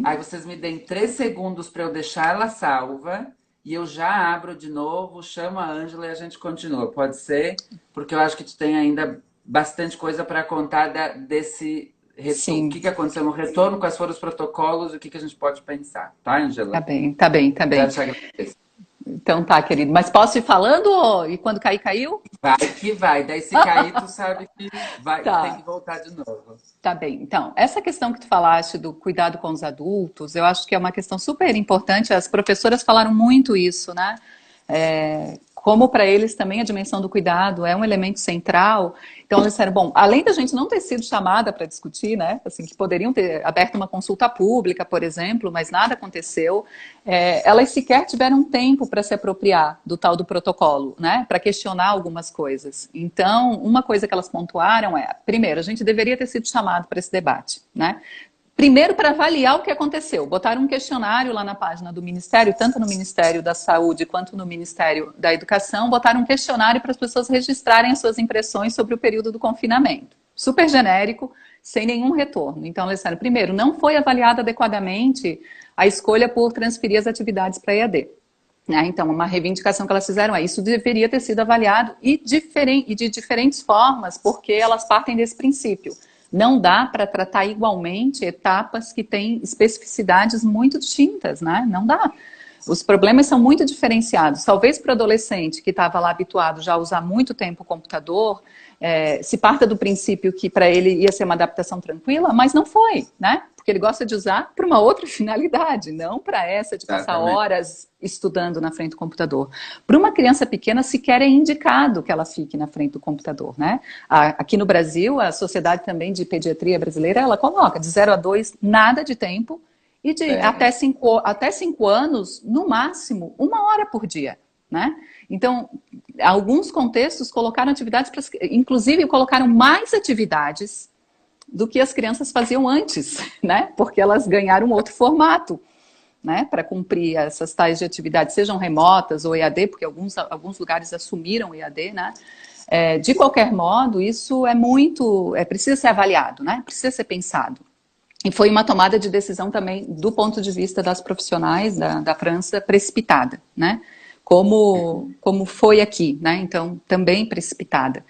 Aí vocês me deem 3 segundos para eu deixar ela salva. E eu já abro de novo, chamo a Ângela e a gente continua. Pode ser? Porque eu acho que tu tem ainda bastante coisa para contar desse retorno. O que aconteceu no retorno, quais foram os protocolos e o que a gente pode pensar. Tá, Ângela? Tá bem, tá bem, tá bem. Já te agradeço. Então tá, querido. Mas posso ir falando? E quando cair, caiu? Vai que vai. Daí se cair, tu sabe que tem que voltar de novo. Tá bem. Então, essa questão que tu falaste do cuidado com os adultos, eu acho que é uma questão super importante. As professoras falaram muito isso, né? Como para eles também a dimensão do cuidado é um elemento central. Então, eles disseram, bom, além da gente não ter sido chamada para discutir, né, assim, que poderiam ter aberto uma consulta pública, por exemplo, mas nada aconteceu, elas sequer tiveram tempo para se apropriar do tal do protocolo, né, para questionar algumas coisas. Então, uma coisa que elas pontuaram primeiro, a gente deveria ter sido chamado para esse debate, né? Primeiro, para avaliar o que aconteceu. Botaram um questionário lá na página do Ministério, tanto no Ministério da Saúde quanto no Ministério da Educação, botaram um questionário para as pessoas registrarem as suas impressões sobre o período do confinamento. Super genérico, sem nenhum retorno. Então, eles disseram, primeiro, não foi avaliada adequadamente a escolha por transferir as atividades para EAD. Então, uma reivindicação que elas fizeram isso deveria ter sido avaliado e de diferentes formas, porque elas partem desse princípio. Não dá para tratar igualmente etapas que têm especificidades muito distintas, né? Não dá. Os problemas são muito diferenciados. Talvez para o adolescente que estava lá habituado já a usar muito tempo o computador, se parta do princípio que para ele ia ser uma adaptação tranquila, mas não foi, né? Porque ele gosta de usar para uma outra finalidade, não para essa de passar horas estudando na frente do computador. Para uma criança pequena, sequer é indicado que ela fique na frente do computador, né? Aqui no Brasil, a Sociedade também de Pediatria Brasileira, ela coloca de 0 a 2, nada de tempo, e até 5 anos, no máximo, 1 hora por dia, né? Então, alguns contextos colocaram atividades, inclusive colocaram mais atividades do que as crianças faziam antes, né? Porque elas ganharam outro formato, né? Para cumprir essas tais de atividades, sejam remotas ou EAD, porque alguns lugares assumiram o EAD, né? De qualquer modo, isso precisa ser avaliado, né? Precisa ser pensado. E foi uma tomada de decisão também, do ponto de vista das profissionais da França, precipitada, né? Como foi aqui, né? Então, também precipitada.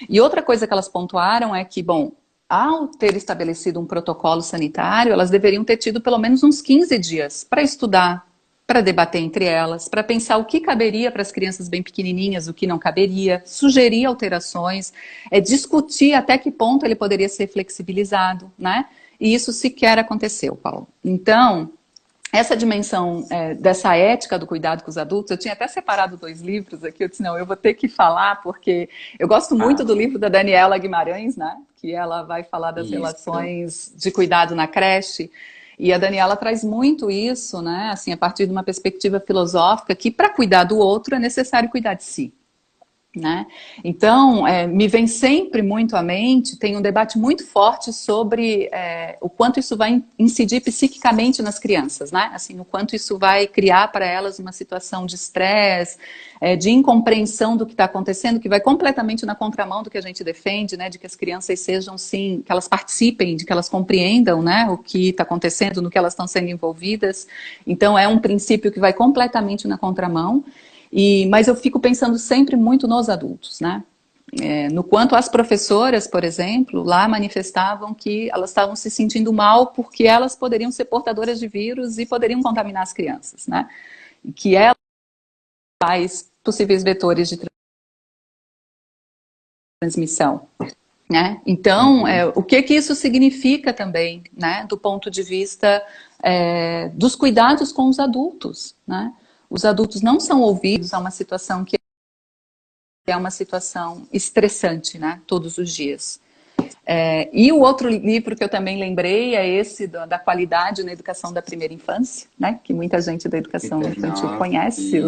E outra coisa que elas pontuaram é que, bom, ao ter estabelecido um protocolo sanitário, elas deveriam ter tido pelo menos uns 15 dias para estudar, para debater entre elas, para pensar o que caberia para as crianças bem pequenininhas, o que não caberia, sugerir alterações, discutir até que ponto ele poderia ser flexibilizado, né? E isso sequer aconteceu, Paulo. Então, essa dimensão dessa ética do cuidado com os adultos, eu tinha até separado 2 livros aqui, eu disse, não, eu vou ter que falar, porque eu gosto muito do livro da Daniela Guimarães, né? Que ela vai falar das relações de cuidado na creche. E a Daniela traz muito isso, né? Assim, a partir de uma perspectiva filosófica, que para cuidar do outro é necessário cuidar de si. Né? Então, me vem sempre muito à mente, tem um debate muito forte sobre o quanto isso vai incidir psiquicamente nas crianças, né? Assim, o quanto isso vai criar para elas uma situação de estresse, de incompreensão do que está acontecendo, que vai completamente na contramão do que a gente defende, né? De que as crianças sejam, sim, que elas participem, de que elas compreendam, né? O que está acontecendo, no que elas estão sendo envolvidas. Então, é um princípio que vai completamente na contramão. Mas eu fico pensando sempre muito nos adultos, né? No quanto as professoras, por exemplo, lá manifestavam que elas estavam se sentindo mal porque elas poderiam ser portadoras de vírus e poderiam contaminar as crianças, né? E que elas são possíveis vetores de transmissão, né? Então, o que isso significa também, né? Do ponto de vista dos cuidados com os adultos, né? Os adultos não são ouvidos a uma situação que é uma situação estressante, né? Todos os dias. E o outro livro que eu também lembrei é esse da qualidade na educação da primeira infância, né? Que muita gente da educação infantil conhece,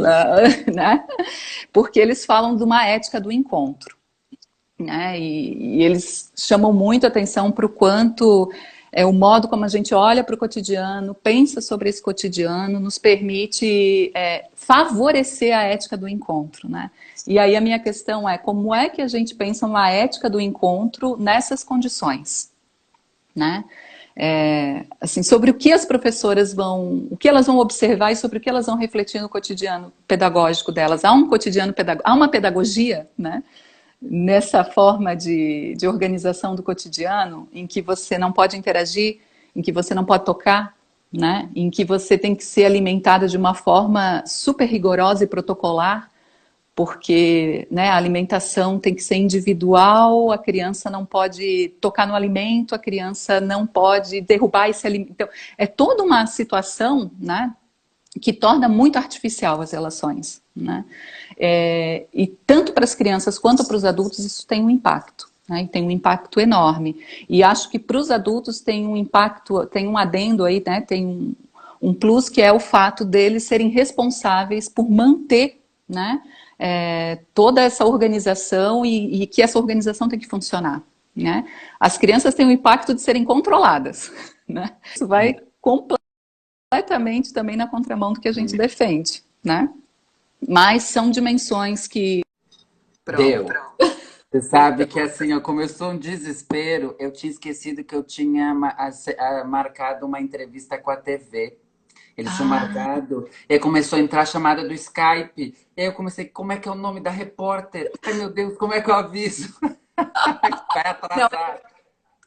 né? Porque eles falam de uma ética do encontro, né? E eles chamam muito atenção para o quanto o modo como a gente olha para o cotidiano, pensa sobre esse cotidiano, nos permite favorecer a ética do encontro, né? E aí a minha questão é, como é que a gente pensa uma ética do encontro nessas condições, né? Assim, sobre o que as professoras o que elas vão observar e sobre o que elas vão refletir no cotidiano pedagógico delas. Há um cotidiano há uma pedagogia, né? Nessa forma de organização do cotidiano, em que você não pode interagir, em que você não pode tocar, né? Em que você tem que ser alimentada de uma forma super rigorosa e protocolar, porque, né, a alimentação tem que ser individual, a criança não pode tocar no alimento, a criança não pode derrubar esse alimento. Então, é toda uma situação, né, que torna muito artificial as relações, né? E tanto para as crianças quanto para os adultos isso tem um impacto, né? E tem um impacto enorme. E acho que para os adultos tem um impacto, tem um adendo aí, né? Tem um plus que é o fato deles serem responsáveis por manter, né? Toda essa organização e que essa organização tem que funcionar, né? As crianças têm o impacto de serem controladas, né? Isso vai completamente também na contramão do que a gente defende, né? Mas são dimensões que... Deu. Você sabe que assim, começou um desespero, eu tinha esquecido que eu tinha marcado uma entrevista com a TV. Eles tinham marcado, e aí começou a entrar a chamada do Skype, e aí eu comecei, como é que é o nome da repórter? Ai meu Deus, como é que eu aviso? Vai atrasar.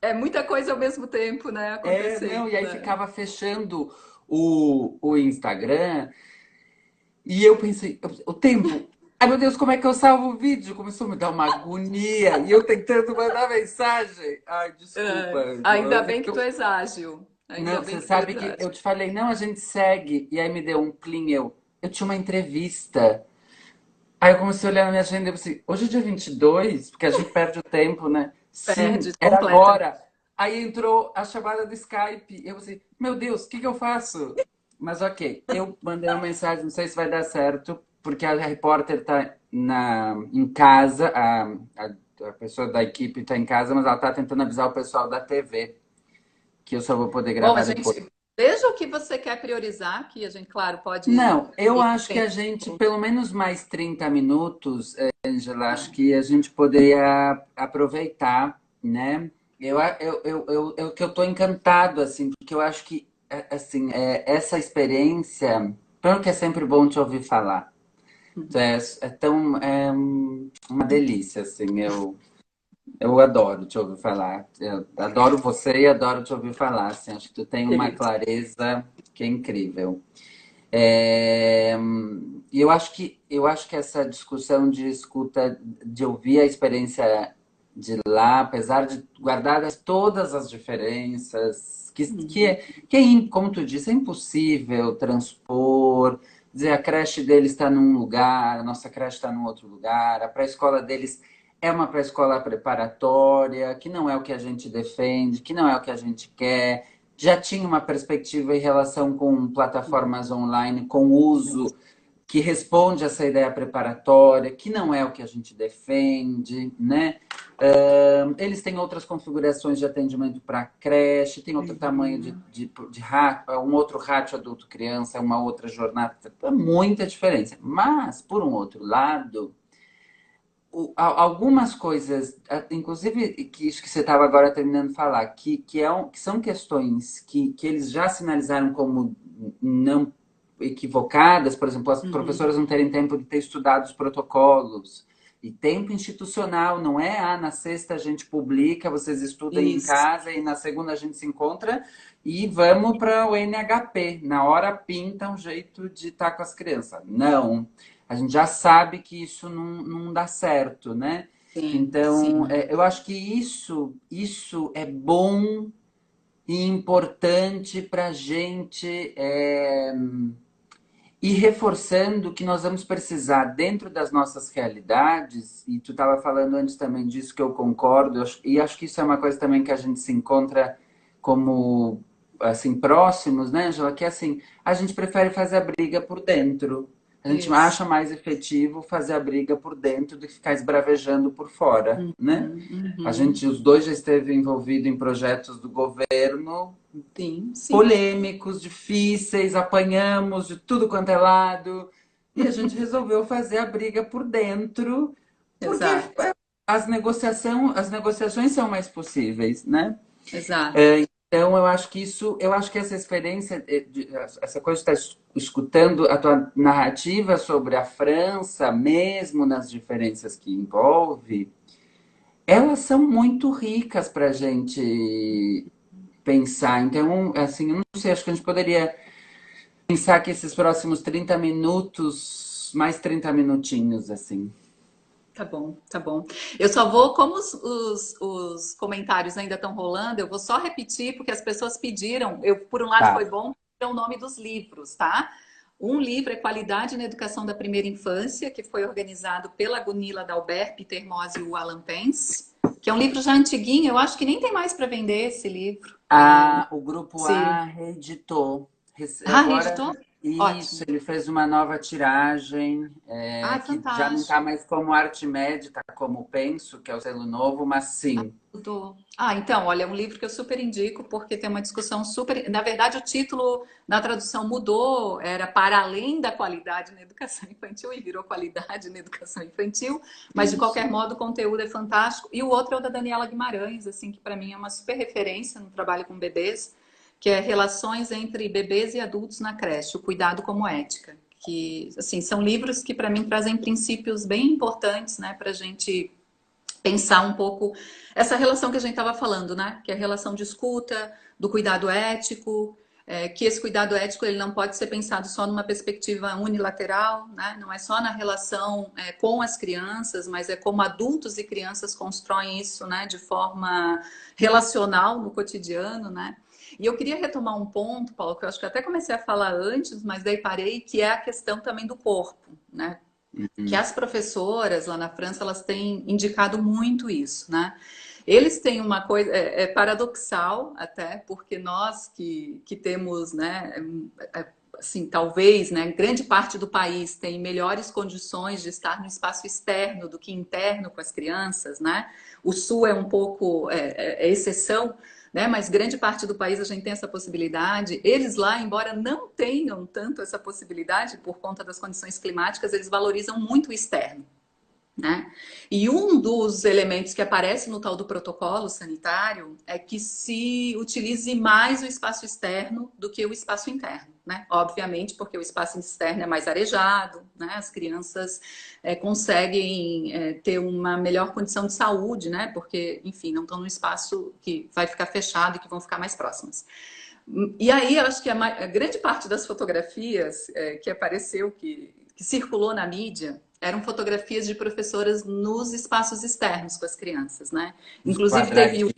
É muita coisa ao mesmo tempo, né, acontecendo. E aí ficava fechando o Instagram, e eu pensei, o tempo. Ai, meu Deus, como é que eu salvo o vídeo? Começou a me dar uma agonia. E eu tentando mandar mensagem. Ai, desculpa. Ainda bem que tu és ágil. Não, você sabe que eu te falei, não, a gente segue. E aí me deu um plim, eu tinha uma entrevista. Aí eu comecei a olhar na minha agenda e eu pensei, hoje é dia 22, porque a gente perde o tempo, né? Perde Sim, era completamente. agora. Aí entrou a chamada do Skype. Eu pensei, meu Deus, o que eu faço? Mas ok, eu mandei uma mensagem, não sei se vai dar certo, porque a repórter tá em casa, a pessoa da equipe tá em casa, mas ela tá tentando avisar o pessoal da TV, que eu só vou poder Bom, gravar a depois. gente veja o que você quer priorizar, que a gente, claro, pode... Não, eu acho que a gente, pelo menos mais 30 minutos, Angela, acho que a gente poderia aproveitar, né? Que eu tô encantado, assim, porque eu acho que, assim, essa experiência, primeiro que é sempre bom te ouvir falar. Então, uma delícia, assim, eu adoro te ouvir falar. Eu adoro você e adoro te ouvir falar, assim, acho que tu tem uma clareza que é incrível. É, e eu acho que essa discussão de escuta, de ouvir a experiência de lá, apesar de guardadas todas as diferenças, como tu disse, é impossível transpor, dizer a creche deles está num lugar, a nossa creche está num outro lugar, a pré-escola deles é uma pré-escola preparatória, que não é o que a gente defende, que não é o que a gente quer, já tinha uma perspectiva em relação com plataformas online, com uso que responde a essa ideia preparatória, que não é o que a gente defende, né? Eles têm outras configurações de atendimento para creche, tem outro tamanho de ratio, um outro ratio adulto-criança, uma outra jornada, é muita diferença. Mas, por um outro lado, algumas coisas, inclusive que acho que você estava agora terminando de falar, que são questões que eles já sinalizaram como não equivocadas, por exemplo, as professoras não terem tempo de ter estudado os protocolos. E tempo institucional, não é? Na sexta a gente publica, vocês estudam em casa e na segunda a gente se encontra e vamos para o NHP. Na hora pinta um jeito de estar com as crianças. Não. A gente já sabe que isso não dá certo, né? Sim, então, sim. eu acho que isso é bom e importante para a gente ir reforçando que nós vamos precisar, dentro das nossas realidades, e tu estava falando antes também disso, que eu concordo, e acho que isso é uma coisa também que a gente se encontra como, assim, próximos, né, Angela? Que, assim, a gente prefere fazer a briga por dentro. A gente Isso. acha mais efetivo fazer a briga por dentro do que ficar esbravejando por fora, né? A gente, os dois já esteve envolvido em projetos do governo Sim, sim. polêmicos, difíceis, apanhamos de tudo quanto é lado. E a gente resolveu fazer a briga por dentro, porque Exato, as negociações são mais possíveis, né? exato. Então, eu acho que essa experiência, essa coisa de estar escutando a tua narrativa sobre a França, mesmo nas diferenças que envolve, elas são muito ricas para a gente pensar. Então, assim, eu não sei, acho que a gente poderia pensar que esses próximos 30 minutos, mais 30 minutinhos, assim. Tá bom, tá bom. Eu só vou, como os comentários ainda estão rolando, eu vou só repetir, porque as pessoas pediram, por um lado foi Tá. bom, é o nome dos livros, tá? Um livro é Qualidade na Educação da Primeira Infância, que foi organizado pela Gunilla Dalbert, Peter Moss e o Alan Pence, que é um livro já antiguinho, eu acho que nem tem mais para vender esse livro. O grupo Se... A reeditou. Ah, Agora, reeditou? isso, Ótimo. ele fez uma nova tiragem, Ah, que já não está fantástico. mais como Arte Média, está como Penso, que é o selo novo, mas sim. Mudou. Ah, então, olha, é um livro que eu super indico, porque tem uma discussão super. Na verdade, o título na tradução mudou, era Para Além da Qualidade na Educação Infantil, e virou Qualidade na Educação Infantil, mas de Isso. qualquer modo o conteúdo é fantástico. E o outro é o da Daniela Guimarães, assim, que para mim é uma super referência no trabalho com bebês, que é Relações entre Bebês e Adultos na Creche, o Cuidado como Ética. Que, assim, são livros que para mim trazem princípios bem importantes, né, para a gente pensar um pouco essa relação que a gente estava falando, né? Que é a relação de escuta, do cuidado ético, que esse cuidado ético ele não pode ser pensado só numa perspectiva unilateral, né? Não é só na relação com as crianças, mas é como adultos e crianças constroem isso, né? De forma relacional no cotidiano, né? E eu queria retomar um ponto, Paulo, que eu acho que eu até comecei a falar antes, mas daí parei, que é a questão também do corpo, né? Que Uhum. as professoras lá na França elas têm indicado muito isso, né? Eles têm uma coisa paradoxal até porque nós que temos, né, assim, talvez, né, grande parte do país tem melhores condições de estar no espaço externo do que interno com as crianças, né? O Sul é um pouco exceção, né? Mas grande parte do país a gente tem essa possibilidade. Eles lá, embora não tenham tanto essa possibilidade por conta das condições climáticas, eles valorizam muito o externo. Né? E um dos elementos que aparece no tal do protocolo sanitário é que se utilize mais o espaço externo do que o espaço interno, né? Obviamente, porque o espaço externo é mais arejado, né? As crianças conseguem ter uma melhor condição de saúde, né? Porque, enfim, não estão num espaço que vai ficar fechado e que vão ficar mais próximas. E aí, eu acho que a grande parte das fotografias que apareceu, que circulou na mídia, eram fotografias de professoras nos espaços externos com as crianças, né? Os Inclusive, quadradinhos.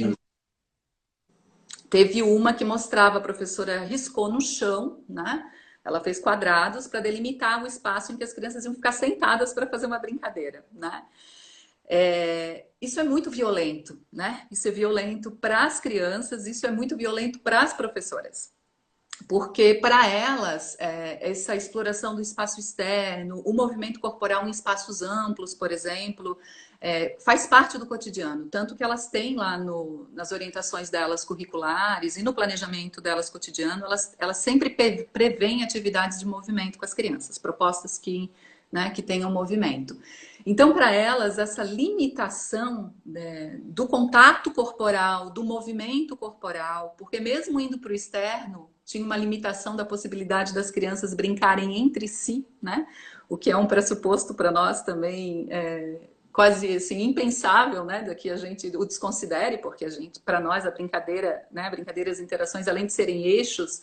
teve uma que mostrava, a professora riscou no chão, né? Ela fez quadrados para delimitar o espaço em que as crianças iam ficar sentadas para fazer uma brincadeira, né? Isso é muito violento, né? Isso é violento para as crianças, isso é muito violento para as professoras. Porque para elas, essa exploração do espaço externo, o movimento corporal em espaços amplos, por exemplo, faz parte do cotidiano. Tanto que elas têm lá nas orientações delas curriculares e no planejamento delas cotidiano, elas sempre prevêem atividades de movimento com as crianças, propostas né, que tenham movimento. Então, para elas, essa limitação, né, do contato corporal, do movimento corporal, porque mesmo indo para o externo, tinha uma limitação da possibilidade das crianças brincarem entre si, né? O que é um pressuposto para nós também quase assim impensável, né? Da que a gente o desconsidere, porque para nós, a brincadeira, né? Brincadeiras e interações, além de serem eixos,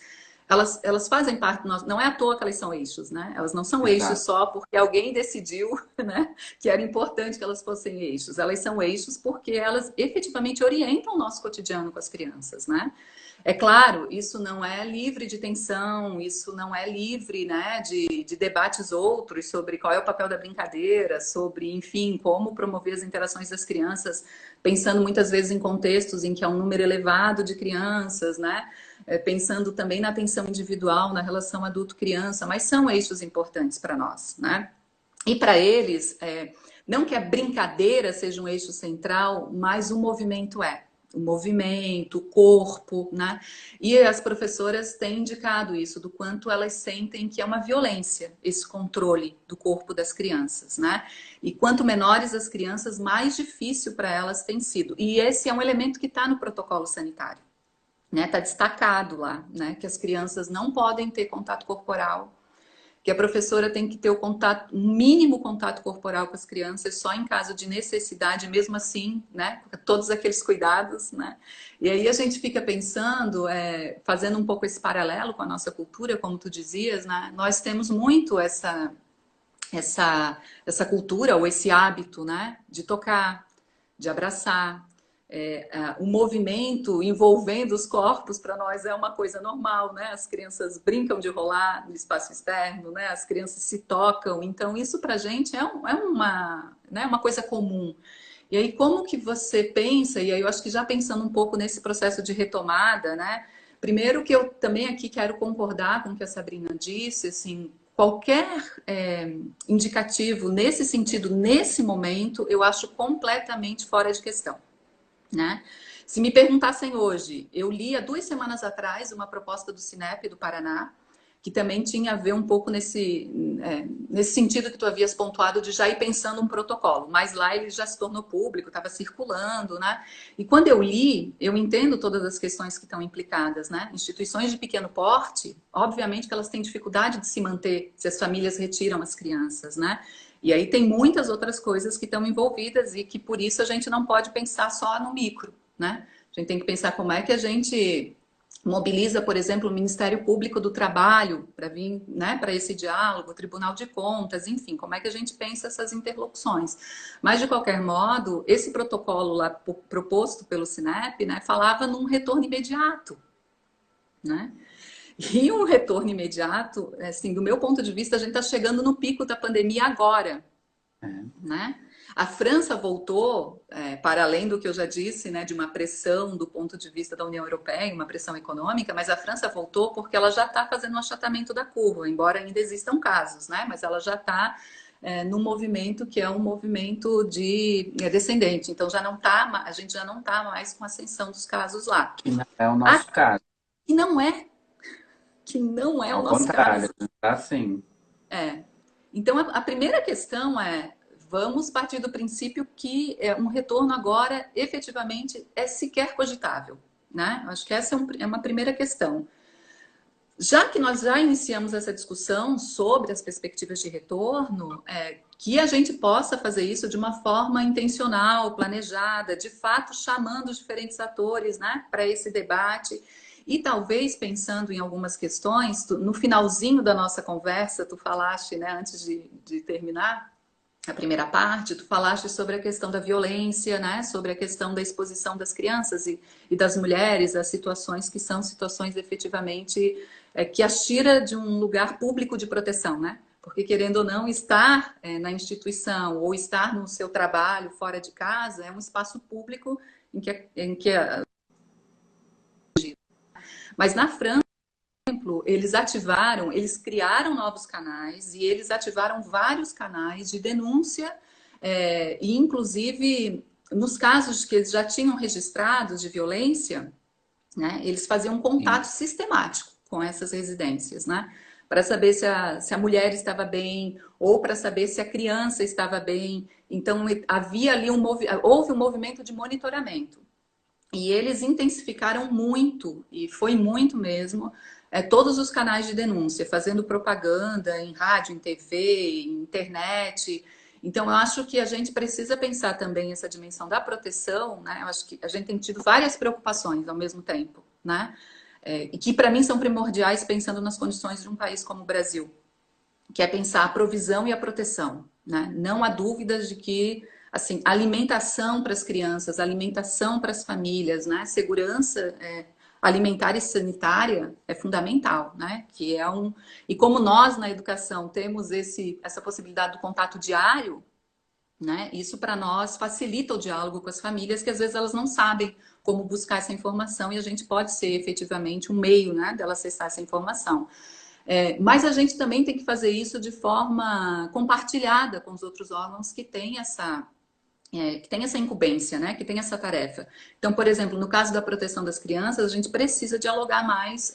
elas fazem parte do nosso... Não é à toa que elas são eixos, né? Elas não são eixos Exato. só porque alguém decidiu, né, que era importante que elas fossem eixos. Elas são eixos porque elas efetivamente orientam o nosso cotidiano com as crianças, né? É claro, isso não é livre de tensão, isso não é livre, né, de debates outros sobre qual é o papel da brincadeira, sobre, enfim, como promover as interações das crianças, pensando muitas vezes em contextos em que há um número elevado de crianças, né? Pensando também na atenção individual, na relação adulto-criança, mas são eixos importantes para nós, né? E para eles, não que a brincadeira seja um eixo central, mas o movimento é. O movimento, o corpo, né? E as professoras têm indicado isso, do quanto elas sentem que é uma violência esse controle do corpo das crianças, né? E quanto menores as crianças, mais difícil para elas tem sido. E esse é um elemento que está no protocolo sanitário, né? Está destacado lá, né? Que as crianças não podem ter contato corporal, que a professora tem que ter o contato, um mínimo contato corporal com as crianças, só em caso de necessidade, mesmo assim, né? Todos aqueles cuidados, né? E aí a gente fica pensando, fazendo um pouco esse paralelo com a nossa cultura, como tu dizias, né? Nós temos muito essa cultura ou esse hábito, né? De tocar, de abraçar. O movimento envolvendo os corpos para nós é uma coisa normal, né? As crianças brincam de rolar no espaço externo, né? As crianças se tocam, então isso para a gente né? Uma coisa comum. E aí como que você pensa, e aí eu acho que já pensando um pouco nesse processo de retomada, né? Primeiro que eu também aqui quero concordar com o que a Sabrina disse, assim, qualquer indicativo nesse sentido, nesse momento, eu acho completamente fora de questão, né? Se me perguntassem hoje, eu li há 2 semanas atrás uma proposta do Cinep do Paraná, que também tinha a ver um pouco nesse sentido que tu havias pontuado de já ir pensando um protocolo, mas lá ele já se tornou público, estava circulando, né? E quando eu li, eu entendo todas as questões que estão implicadas, né? Instituições de pequeno porte, obviamente que elas têm dificuldade de se manter se as famílias retiram as crianças, né? E aí tem muitas outras coisas que estão envolvidas e que por isso a gente não pode pensar só no micro, né? A gente tem que pensar como é que a gente mobiliza, por exemplo, o Ministério Público do Trabalho para vir, né, para esse diálogo, o Tribunal de Contas, enfim, como é que a gente pensa essas interlocuções. Mas, de qualquer modo, esse protocolo lá proposto pelo Cinep, né, falava num retorno imediato, né? E um retorno imediato, assim, do meu ponto de vista, a gente está chegando no pico da pandemia agora, né? A França voltou, para além do que eu já disse, né, de uma pressão do ponto de vista da União Europeia, uma pressão econômica, mas a França voltou porque ela já está fazendo um achatamento da curva, embora ainda existam casos, né? Mas ela já está num movimento que é um movimento de descendente. Então a gente já não está mais com a ascensão dos casos lá. Que não é o nosso caso. E não é. Que não é o Ao nosso contrário, caso. tá assim. Então, a primeira questão vamos partir do princípio que um retorno agora, efetivamente, é sequer cogitável, né? Acho que essa é uma primeira questão. Já que nós já iniciamos essa discussão sobre as perspectivas de retorno, que a gente possa fazer isso de uma forma intencional, planejada, de fato chamando os diferentes atores, né, para esse debate E talvez, pensando em algumas questões, no finalzinho da nossa conversa, tu falaste, né, antes de terminar a primeira parte, tu falaste sobre a questão da violência, né? Sobre a questão da exposição das crianças e das mulheres a situações que são situações efetivamente que as tira de um lugar público de proteção, né? Porque, querendo ou não, estar na instituição ou estar no seu trabalho fora de casa é um espaço público em que mas na França, eles criaram novos canais e eles ativaram vários canais de denúncia, e inclusive nos casos que eles já tinham registrados de violência, né, eles faziam um contato sistemático com essas residências, né, para saber se a mulher estava bem ou para saber se a criança estava bem. Então havia ali houve um movimento de monitoramento. E eles intensificaram muito, e foi muito mesmo, todos os canais de denúncia, fazendo propaganda em rádio, em TV, em internet. Então, eu acho que a gente precisa pensar também essa dimensão da proteção, né? Eu acho que a gente tem tido várias preocupações ao mesmo tempo, né? E que, para mim, são primordiais pensando nas condições de um país como o Brasil, que é pensar a provisão e a proteção, né? Não há dúvidas de que assim, alimentação para as crianças, alimentação para as famílias, né? Segurança alimentar e sanitária é fundamental, né? Que é e como nós na educação temos essa possibilidade do contato diário, né? Isso para nós facilita o diálogo com as famílias, que às vezes elas não sabem como buscar essa informação e a gente pode ser efetivamente um meio, né, dela acessar essa informação. Mas a gente também tem que fazer isso de forma compartilhada com os outros órgãos que têm essa incumbência, né? Que tem essa tarefa. Então, por exemplo, no caso da proteção das crianças, a gente precisa dialogar mais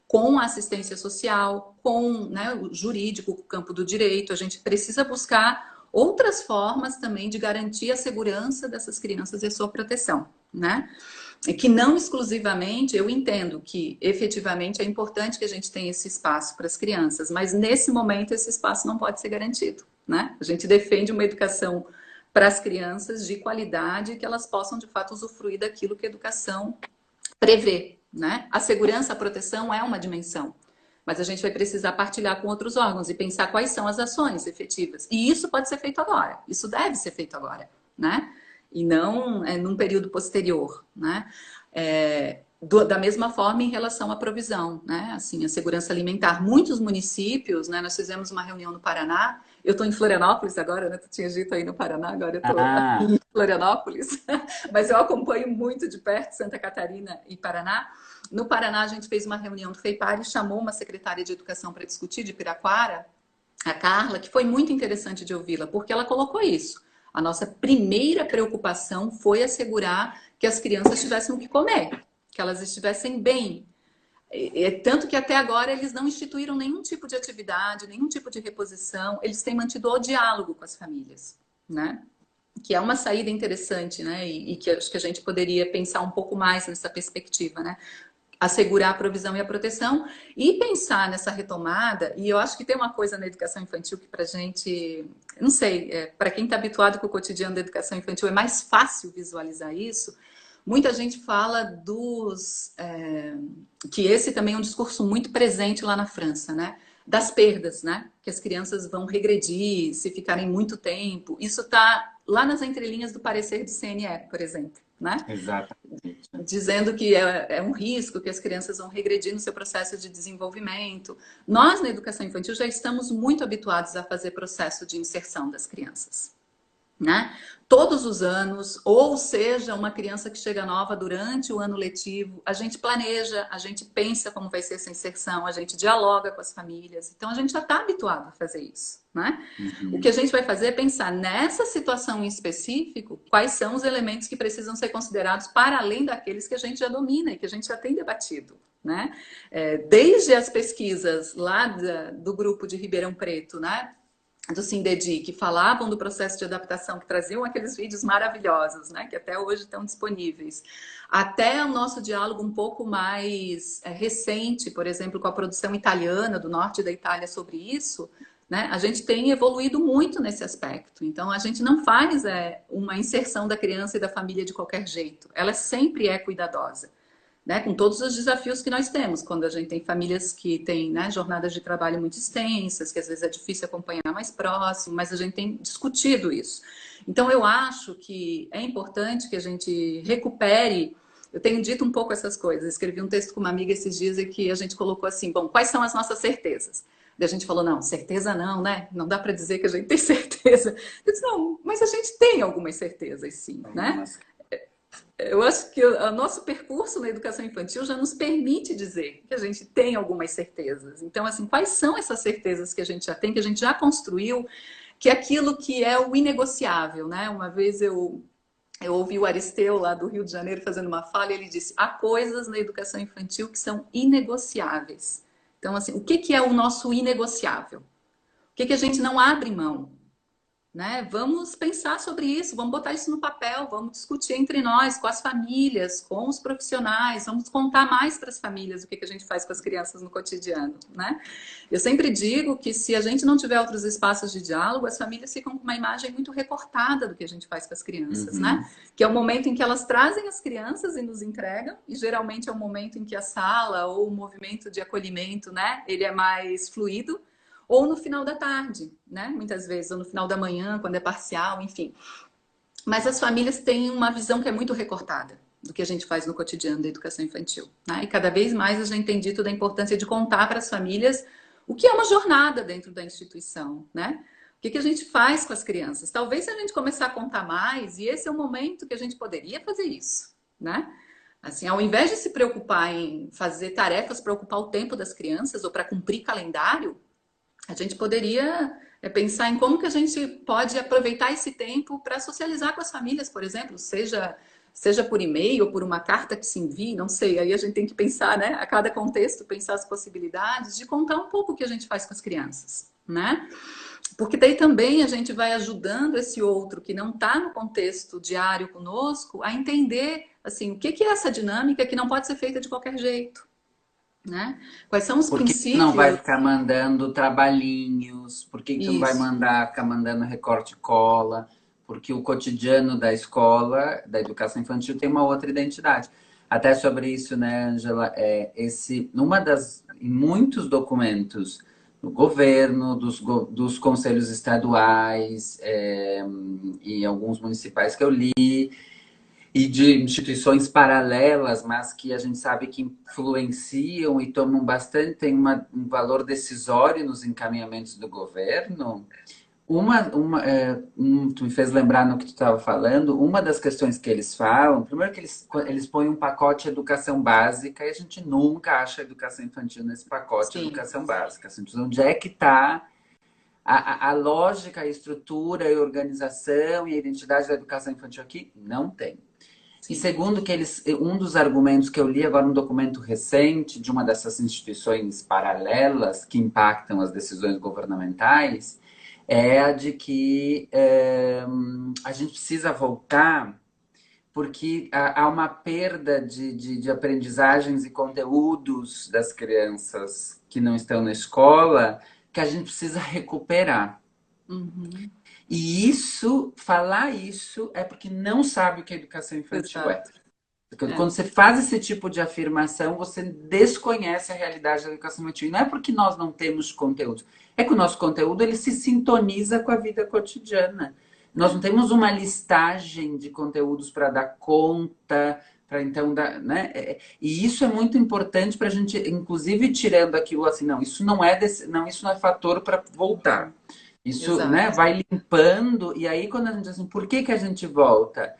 com a assistência social, com, né, o jurídico, o campo do direito. A gente precisa buscar outras formas também de garantir a segurança dessas crianças e a sua proteção, né? E que não exclusivamente, eu entendo que efetivamente é importante que a gente tenha esse espaço para as crianças, mas nesse momento esse espaço não pode ser garantido, né? A gente defende uma educação para as crianças de qualidade, que elas possam de fato usufruir daquilo que a educação prevê, né? A segurança, a proteção é uma dimensão, mas a gente vai precisar partilhar com outros órgãos e pensar quais são as ações efetivas. E isso pode ser feito agora, isso deve ser feito agora, né? E não num período posterior, né? Da mesma forma em relação à provisão, né? Assim, a segurança alimentar. Muitos municípios, né? Nós fizemos uma reunião no Paraná. Eu estou em Florianópolis agora, né? Tu tinha dito aí no Paraná, agora eu estou em Florianópolis. Mas eu acompanho muito de perto Santa Catarina e Paraná. No Paraná, a gente fez uma reunião do FEIPAR e chamou uma secretária de educação para discutir, de Piraquara, a Carla, que foi muito interessante de ouvi-la, porque ela colocou isso. A nossa primeira preocupação foi assegurar que as crianças tivessem o que comer, que elas estivessem bem. Tanto que até agora eles não instituíram nenhum tipo de atividade, nenhum tipo de reposição, eles têm mantido o diálogo com as famílias, né? Que é uma saída interessante, né? E que acho que a gente poderia pensar um pouco mais nessa perspectiva, né? Assegurar a provisão e a proteção e pensar nessa retomada. E eu acho que tem uma coisa na educação infantil que pra gente, não sei, para quem está habituado com o cotidiano da educação infantil é mais fácil visualizar isso. Muita gente fala que esse também é um discurso muito presente lá na França, né? Das perdas, né? Que as crianças vão regredir se ficarem muito tempo. Isso está lá nas entrelinhas do parecer do CNE, por exemplo, né? Exatamente. Dizendo que é um risco, que as crianças vão regredir no seu processo de desenvolvimento. Nós, na educação infantil, já estamos muito habituados a fazer processo de inserção das crianças, né? Todos os anos, ou seja, uma criança que chega nova durante o ano letivo, a gente planeja, a gente pensa como vai ser essa inserção, a gente dialoga com as famílias. Então, a gente já está habituado a fazer isso, né? O que a gente vai fazer é pensar nessa situação em específico, quais são os elementos que precisam ser considerados para além daqueles que a gente já domina e que a gente já tem debatido, né? Desde as pesquisas lá do grupo de Ribeirão Preto, né? Do Sindedi, que falavam do processo de adaptação, que traziam aqueles vídeos maravilhosos, né, que até hoje estão disponíveis, até o nosso diálogo um pouco mais recente, por exemplo, com a produção italiana, do norte da Itália, sobre isso, né, a gente tem evoluído muito nesse aspecto. Então, a gente não faz uma inserção da criança e da família de qualquer jeito. Ela sempre é cuidadosa, né, com todos os desafios que nós temos, quando a gente tem famílias que têm, né, jornadas de trabalho muito extensas, que às vezes é difícil acompanhar mais próximo, mas a gente tem discutido isso. Então, eu acho que é importante que a gente recupere. Eu tenho dito um pouco essas coisas. Escrevi um texto com uma amiga esses dias em que a gente colocou assim, bom, quais são as nossas certezas? Daí a gente falou, não, certeza não, né? Não dá para dizer que a gente tem certeza. Eu disse, não, mas a gente tem algumas certezas, sim, né? Eu acho que o nosso percurso na educação infantil já nos permite dizer que a gente tem algumas certezas. Então, assim, quais são essas certezas que a gente já tem, que a gente já construiu, que é aquilo que é o inegociável, né? Uma vez eu ouvi o Aristeu, lá do Rio de Janeiro, fazendo uma fala, e ele disse, há coisas na educação infantil que são inegociáveis. Então, assim, o que é o nosso inegociável? O que a gente não abre mão? Né? Vamos pensar sobre isso, vamos botar isso no papel, vamos discutir entre nós, com as famílias, com os profissionais, vamos contar mais para as famílias o que a gente faz com as crianças no cotidiano, né? Eu sempre digo que se a gente não tiver outros espaços de diálogo, as famílias ficam com uma imagem muito recortada do que a gente faz com as crianças, né? Que é o momento em que elas trazem as crianças e nos entregam, e geralmente é o momento em que a sala ou o movimento de acolhimento, né, ele é mais fluido, ou no final da tarde, né? Muitas vezes, ou no final da manhã, quando é parcial, enfim. Mas as famílias têm uma visão que é muito recortada do que a gente faz no cotidiano da educação infantil, né? E cada vez mais a gente tem dito da importância de contar para as famílias o que é uma jornada dentro da instituição, né? O que a gente faz com as crianças? Talvez se a gente começar a contar mais, e esse é o momento que a gente poderia fazer isso, né? Assim, ao invés de se preocupar em fazer tarefas para ocupar o tempo das crianças ou para cumprir calendário, a gente poderia pensar em como que a gente pode aproveitar esse tempo para socializar com as famílias, por exemplo, seja por e-mail ou por uma carta que se envie, não sei. Aí a gente tem que pensar, né? A cada contexto, pensar as possibilidades de contar um pouco o que a gente faz com as crianças, né? Porque daí também a gente vai ajudando esse outro que não está no contexto diário conosco a entender, assim, o que é essa dinâmica que não pode ser feita de qualquer jeito. Né? Quais são os Por que princípios? tu não vai ficar mandando trabalhinhos? Por que tu não vai Isso. ficar mandando recorte e cola? Porque o cotidiano da escola, da educação infantil, tem uma outra identidade. Até sobre isso, né, Ângela? Em muitos documentos do governo, dos conselhos estaduais, e alguns municipais que eu li, e de instituições paralelas, mas que a gente sabe que influenciam e tomam bastante, tem um valor decisório nos encaminhamentos do governo. Tu me fez lembrar no que tu estava falando, uma das questões que eles falam, primeiro que eles põem um pacote educação básica e a gente nunca acha educação infantil nesse pacote Sim. educação básica. Assim, onde é que está a lógica, a estrutura, a organização e a identidade da educação infantil aqui? Não tem. E segundo, um dos argumentos que eu li agora num documento recente de uma dessas instituições paralelas que impactam as decisões governamentais é a de que a gente precisa voltar porque há uma perda de aprendizagens e conteúdos das crianças que não estão na escola que a gente precisa recuperar. Uhum. E falar isso é porque não sabe o que a educação infantil é. Quando você faz esse tipo de afirmação, você desconhece a realidade da educação infantil. E não é porque nós não temos conteúdo. É que o nosso conteúdo ele se sintoniza com a vida cotidiana. Nós não temos uma listagem de conteúdos para dar conta, para então dar, né? E isso é muito importante para a gente, inclusive tirando aquilo assim, não, isso não é fator para voltar. Isso, né, vai limpando, e aí quando a gente diz assim, por que a gente volta?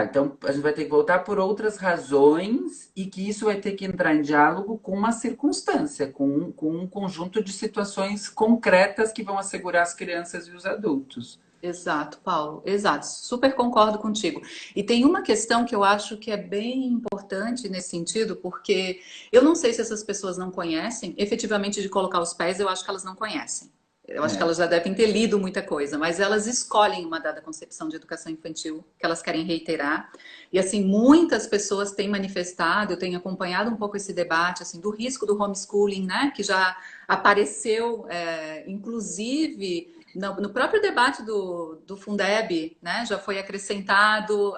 Então a gente vai ter que voltar por outras razões e que isso vai ter que entrar em diálogo com uma circunstância, com um conjunto de situações concretas que vão assegurar as crianças e os adultos. Exato, Paulo, exato, super concordo contigo. E tem uma questão que eu acho que é bem importante nesse sentido, porque eu não sei se essas pessoas não conhecem, efetivamente de colocar os pés, eu acho que elas não conhecem. Eu acho que elas já devem ter lido muita coisa, mas elas escolhem uma dada concepção de educação infantil que elas querem reiterar. E assim, muitas pessoas têm manifestado, eu tenho acompanhado um pouco esse debate assim do risco do homeschooling, né, que já apareceu, inclusive no próprio debate do Fundeb, né, já foi acrescentado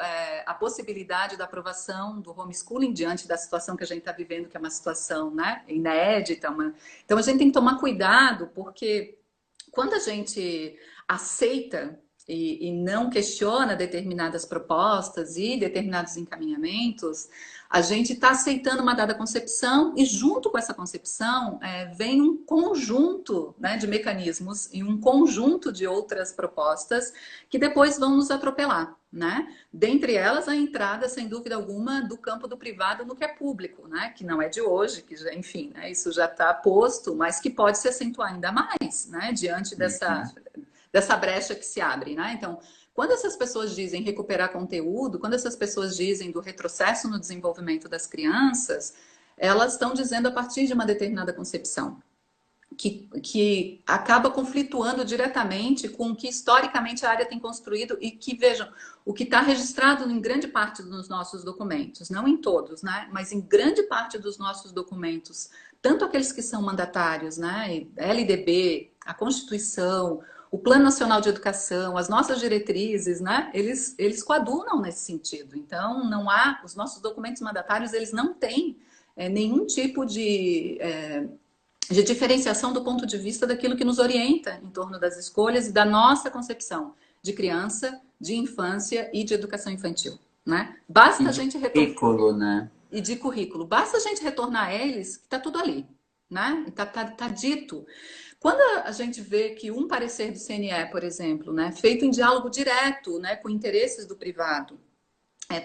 a possibilidade da aprovação do homeschooling diante da situação que a gente está vivendo, que é uma situação, né, inédita. Então a gente tem que tomar cuidado, porque quando a gente aceita e não questiona determinadas propostas e determinados encaminhamentos, a gente está aceitando uma dada concepção e junto com essa concepção vem um conjunto, né, de mecanismos e um conjunto de outras propostas que depois vão nos atropelar, né? Dentre elas a entrada, sem dúvida alguma, do campo do privado no que é público, né? Que não é de hoje, que já, enfim, né, isso já está posto, mas que pode se acentuar ainda mais, né, diante dessa brecha que se abre, né? Então, quando essas pessoas dizem recuperar conteúdo, quando essas pessoas dizem do retrocesso no desenvolvimento das crianças, elas estão dizendo a partir de uma determinada concepção, que acaba conflituando diretamente com o que historicamente a área tem construído e que, vejam, o que está registrado em grande parte dos nossos documentos, não em todos, né? Mas em grande parte dos nossos documentos, tanto aqueles que são mandatários, né? LDB, a Constituição, o Plano Nacional de Educação, as nossas diretrizes, né? Eles coadunam nesse sentido. Então, não há, os nossos documentos mandatários, eles não têm nenhum tipo de diferenciação do ponto de vista daquilo que nos orienta em torno das escolhas e da nossa concepção de criança, de infância e de educação infantil, né? Basta a gente retornar... Currículo, né? E de currículo. Basta a gente retornar a eles, que está tudo ali, né? Tá dito. Quando a gente vê que um parecer do CNE, por exemplo, né, feito em diálogo direto, né, com interesses do privado,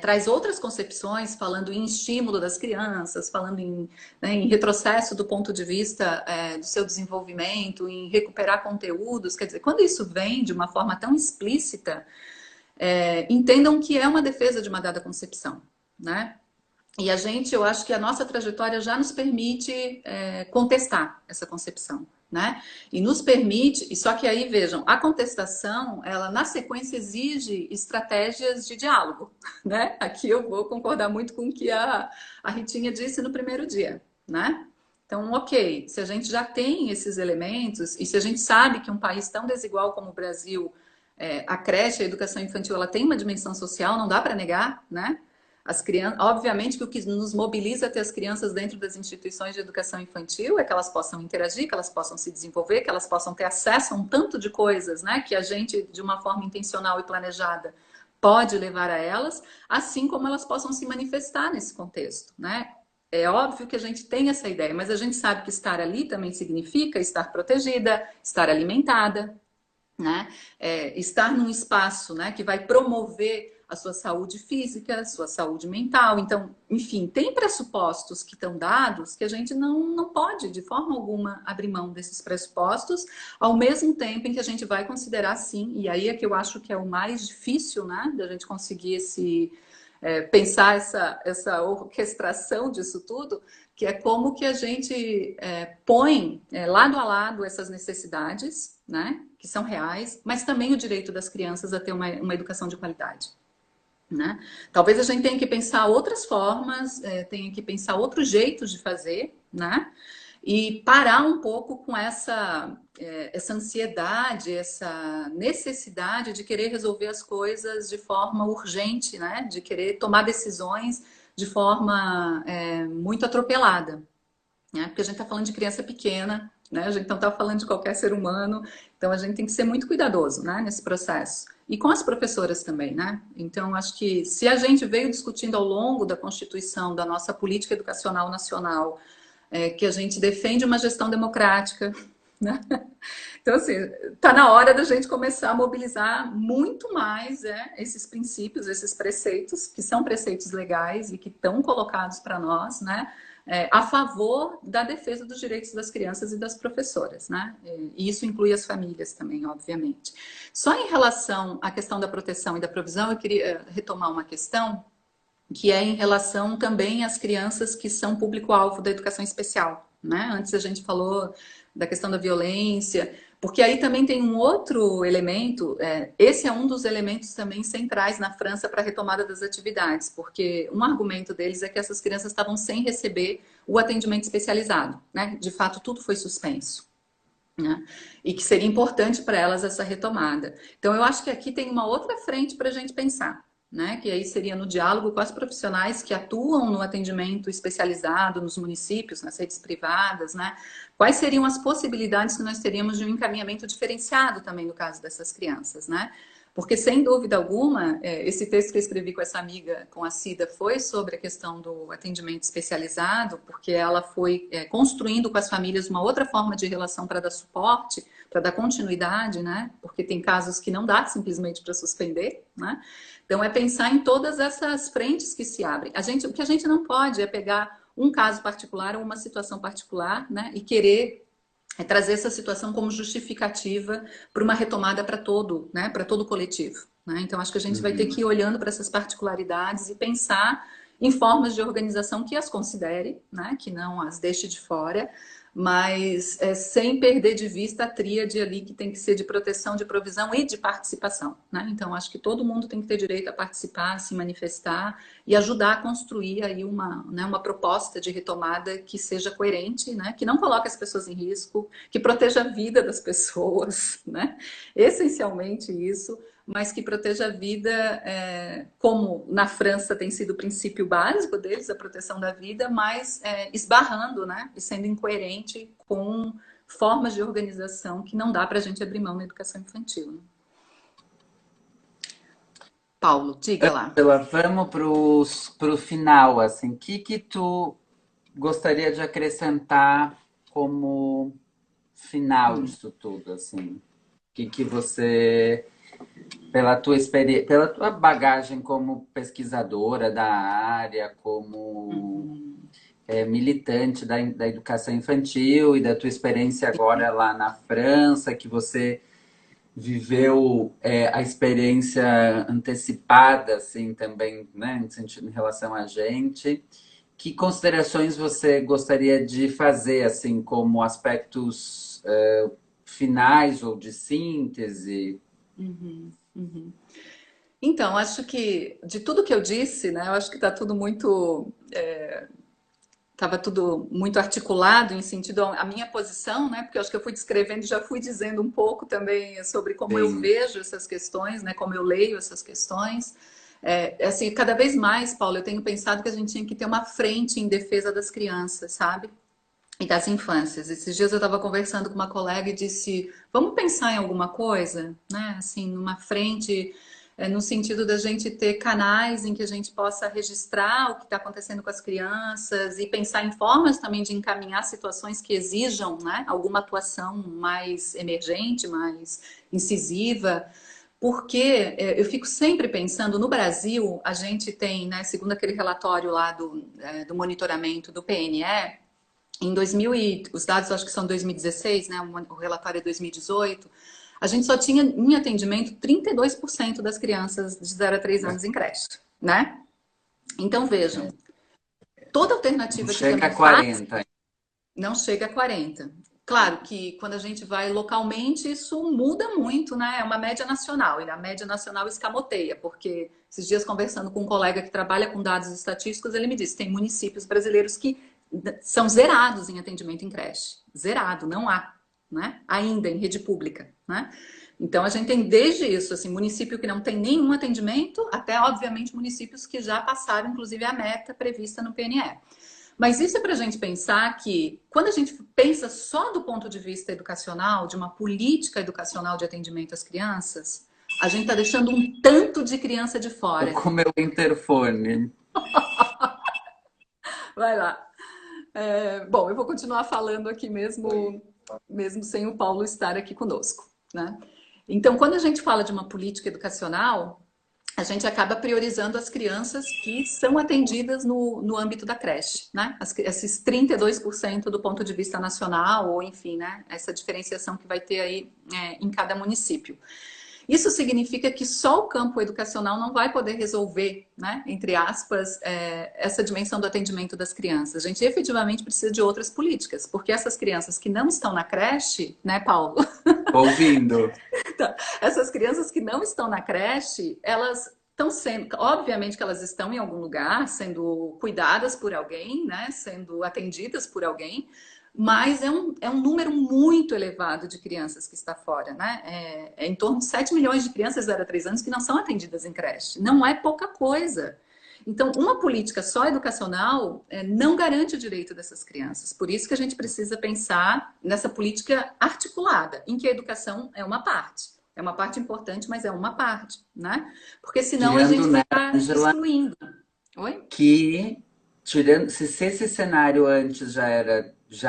traz outras concepções, falando em estímulo das crianças, falando em retrocesso do ponto de vista do seu desenvolvimento, em recuperar conteúdos, quer dizer, quando isso vem de uma forma tão explícita, entendam que é uma defesa de uma dada concepção, né? E eu acho que a nossa trajetória já nos permite contestar essa concepção, né? E nos permite, e só que aí vejam, a contestação, ela na sequência exige estratégias de diálogo, né? Aqui eu vou concordar muito com o que a Ritinha disse no primeiro dia, né? Então, ok, se a gente já tem esses elementos e se a gente sabe que um país tão desigual como o Brasil, a creche, a educação infantil, ela tem uma dimensão social, não dá para negar, né? As crianças, obviamente que o que nos mobiliza a ter as crianças dentro das instituições de educação infantil é que elas possam interagir, que elas possam se desenvolver, que elas possam ter acesso a um tanto de coisas, né, que a gente, de uma forma intencional e planejada, pode levar a elas, assim como elas possam se manifestar nesse contexto, né? É óbvio que a gente tem essa ideia, mas a gente sabe que estar ali também significa estar protegida, estar alimentada, né? Estar num espaço, né, que vai promover a sua saúde física, a sua saúde mental. Então, enfim, tem pressupostos que estão dados que a gente não pode, de forma alguma, abrir mão desses pressupostos, ao mesmo tempo em que a gente vai considerar, sim, e aí é que eu acho que é o mais difícil, né, da gente conseguir pensar essa orquestração disso tudo, que é como que a gente põe lado a lado essas necessidades, né, que são reais, mas também o direito das crianças a ter uma educação de qualidade, né? Talvez a gente tenha que pensar outras formas, tenha que pensar outros jeitos de fazer, né? E parar um pouco com essa ansiedade, essa necessidade de querer resolver as coisas de forma urgente, né? De querer tomar decisões de forma muito atropelada, né? Porque a gente está falando de criança pequena, né? A gente não está falando de qualquer ser humano, então a gente tem que ser muito cuidadoso, né, nesse processo. E com as professoras também, né? Então, acho que se a gente veio discutindo ao longo da Constituição, da nossa política educacional nacional, que a gente defende uma gestão democrática, né? Então, assim, está na hora da gente começar a mobilizar muito mais esses princípios, esses preceitos, que são preceitos legais e que estão colocados para nós, né? A favor da defesa dos direitos das crianças e das professoras, né? E isso inclui as famílias também, obviamente. Só em relação à questão da proteção e da provisão, eu queria retomar uma questão que é em relação também às crianças que são público-alvo da educação especial, né? Antes a gente falou da questão da violência, porque aí também tem um outro elemento, esse é um dos elementos também centrais na França para a retomada das atividades, porque um argumento deles é que essas crianças estavam sem receber o atendimento especializado, né? De fato, tudo foi suspenso. né? E que seria importante para elas essa retomada. Então, eu acho que aqui tem uma outra frente para a gente pensar, né? Que aí seria no diálogo com as profissionais que atuam no atendimento especializado nos municípios, nas redes privadas, né? Quais seriam as possibilidades que nós teríamos de um encaminhamento diferenciado também no caso dessas crianças, né? Porque, sem dúvida alguma, esse texto que eu escrevi com essa amiga, com a Cida, foi sobre a questão do atendimento especializado, porque ela foi construindo com as famílias uma outra forma de relação para dar suporte, para dar continuidade, né? Porque tem casos que não dá simplesmente para suspender, né? Então, é pensar em todas essas frentes que se abrem. O que a gente não pode é pegar um caso particular ou uma situação particular, né? E querer trazer essa situação como justificativa para uma retomada para todo, né, para todo o coletivo, né? Então, acho que a gente vai ter que ir olhando para essas particularidades e pensar em formas de organização que as considere, né, que não as deixe de fora, mas sem perder de vista a tríade ali que tem que ser de proteção, de provisão e de participação, né? Então, acho que todo mundo tem que ter direito a participar, a se manifestar e ajudar a construir aí uma proposta de retomada que seja coerente, né? Que não coloque as pessoas em risco, que proteja a vida das pessoas, né? Essencialmente isso, mas que proteja a vida, como na França tem sido o princípio básico deles, a proteção da vida, mas esbarrando, né, e sendo incoerente com formas de organização que não dá para a gente abrir mão na educação infantil, né? Paulo, diga lá. Vamos para o final, assim, o que tu gostaria de acrescentar como final disso tudo, assim? O que você, pela tua experiência, pela tua bagagem como pesquisadora da área, como militante da educação infantil e da tua experiência agora lá na França, que você viveu a experiência antecipada, assim, também, né, em sentido, em relação a gente. Que considerações você gostaria de fazer, assim, como aspectos finais ou de síntese? Então, acho que de tudo que eu disse, né, eu acho que está tudo muito estava tudo muito articulado em sentido à minha posição, né? Porque eu acho que eu fui descrevendo e já fui dizendo um pouco também sobre como eu Sim. vejo essas questões, né? Como eu leio essas questões. Assim, cada vez mais, Paulo, eu tenho pensado que a gente tinha que ter uma frente em defesa das crianças, sabe? E das infâncias. Esses dias eu estava conversando com uma colega e disse: vamos pensar em alguma coisa, né? Assim, numa frente, no sentido da gente ter canais em que a gente possa registrar o que está acontecendo com as crianças e pensar em formas também de encaminhar situações que exijam, né, alguma atuação mais emergente, mais incisiva. Porque eu fico sempre pensando, no Brasil, a gente tem, né, segundo aquele relatório lá do monitoramento do PNE, em 2000 os dados acho que são 2016, né? O relatório é 2018. A gente só tinha em atendimento 32% das crianças de 0 a 3 anos em creche, né? Então vejam, toda Não alternativa que chega também a faz 40. não chega a 40. Claro que quando a gente vai localmente, isso muda muito, né? É uma média nacional, e a média nacional escamoteia, porque esses dias conversando com um colega que trabalha com dados estatísticos, ele me disse, tem municípios brasileiros que são zerados em atendimento em creche. Zerado, não há, né? Ainda em rede pública, né? Então a gente tem desde isso, assim, município que não tem nenhum atendimento, até obviamente municípios que já passaram, inclusive, a meta prevista no PNE. Mas isso é para a gente pensar que, quando a gente pensa só do ponto de vista educacional, de uma política educacional de atendimento às crianças, a gente está deixando um tanto de criança de Tô fora. com o meu interfone. Vai lá. Bom, eu vou continuar falando aqui mesmo sem o Paulo estar aqui conosco, né? Então, quando a gente fala de uma política educacional, a gente acaba priorizando as crianças que são atendidas no âmbito da creche, né? Esses 32% do ponto de vista nacional, ou enfim, né? Essa diferenciação que vai ter aí em cada município. Isso significa que só o campo educacional não vai poder resolver, né, entre aspas, essa dimensão do atendimento das crianças. A gente efetivamente precisa de outras políticas, porque essas crianças que não estão na creche, né, Paulo? Ouvindo. Então, essas crianças que não estão na creche, elas estão sendo, obviamente que elas estão em algum lugar, sendo cuidadas por alguém, né, sendo atendidas por alguém, mas é um número muito elevado de crianças que está fora, né? É em torno de 7 milhões de crianças de 0 a 3 anos que não são atendidas em creche. Não é pouca coisa. Então, uma política só educacional não garante o direito dessas crianças. Por isso que a gente precisa pensar nessa política articulada, em que a educação é uma parte. É uma parte importante, mas é uma parte, né? Porque senão a gente Tirando, vai né, estar Angela, excluindo. Oi? que tirando, se esse cenário antes já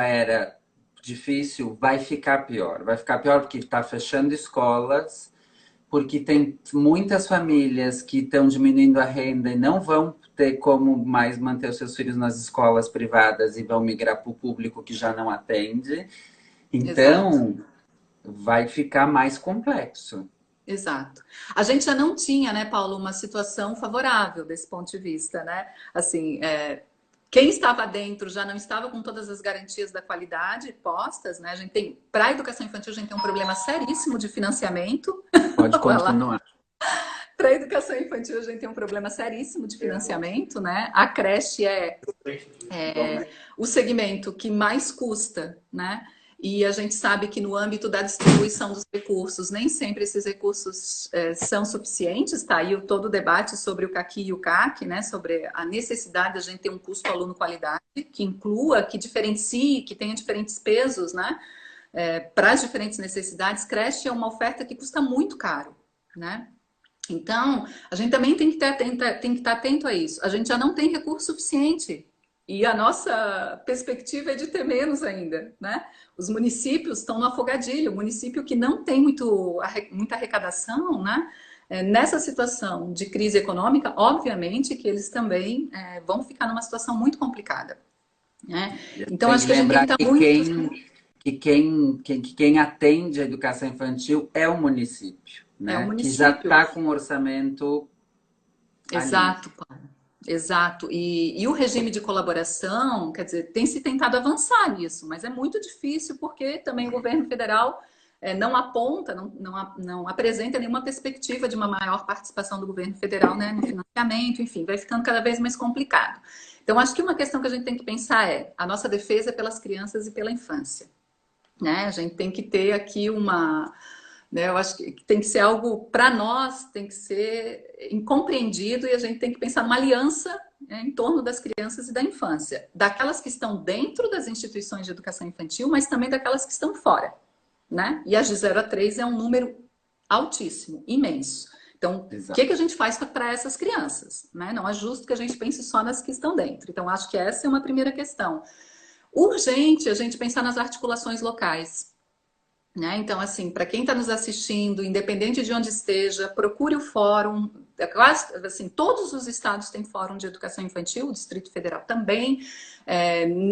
era difícil, vai ficar pior. Vai ficar pior porque está fechando escolas, porque tem muitas famílias que estão diminuindo a renda e não vão ter como mais manter os seus filhos nas escolas privadas e vão migrar para o público que já não atende. Exato. Então, vai ficar mais complexo. Exato. A gente já não tinha, né, Paulo, uma situação favorável desse ponto de vista, né? Assim, quem estava dentro já não estava com todas as garantias da qualidade postas, né? A gente tem, para a educação infantil, a gente tem um problema seríssimo de financiamento. Pode Olha lá. continuar. Para a educação infantil, a gente tem um problema seríssimo de financiamento, né? A creche é o segmento que mais custa, né? E a gente sabe que no âmbito da distribuição dos recursos, nem sempre esses recursos são suficientes, tá aí todo o debate sobre o CAQUI e o CAC, né? Sobre a necessidade de a gente ter um custo aluno-qualidade que inclua, que diferencie, que tenha diferentes pesos, né? Para as diferentes necessidades. Creche é uma oferta que custa muito caro, né? Então, a gente também tem que estar atento a isso. A gente já não tem recurso suficiente. E a nossa perspectiva é de ter menos ainda, né? Os municípios estão no afogadilho. O município que não tem muita arrecadação, né? Nessa situação de crise econômica, obviamente que eles também vão ficar numa situação muito complicada, né? Então, Tem acho que que a gente tem lembrar que estar que muito... quem atende a educação infantil é o município, É o né? Que já município. está com o orçamento ali. Exato, Paulo. Exato. E o regime de colaboração, quer dizer, tem se tentado avançar nisso, mas é muito difícil porque também o governo federal não aponta, não apresenta nenhuma perspectiva de uma maior participação do governo federal, né, no financiamento, enfim, vai ficando cada vez mais complicado. Então, acho que uma questão que a gente tem que pensar é a nossa defesa pelas crianças e pela infância, né? A gente tem que ter aqui uma, né, eu acho que tem que ser algo para nós, tem que ser incompreendido e a gente tem que pensar numa aliança, né, em torno das crianças e da infância, daquelas que estão dentro das instituições de educação infantil, mas também daquelas que estão fora, né? E as de 0 a 3 é um número altíssimo, imenso. Então, o Exato. que a gente faz para essas crianças, né? Não é justo que a gente pense só nas que estão dentro. Então, acho que essa é uma primeira questão. Urgente a gente pensar nas articulações locais, né? Então, assim, para quem está nos assistindo, independente de onde esteja, procure o fórum. Quase, assim, todos os estados têm fórum de educação infantil, o Distrito Federal também.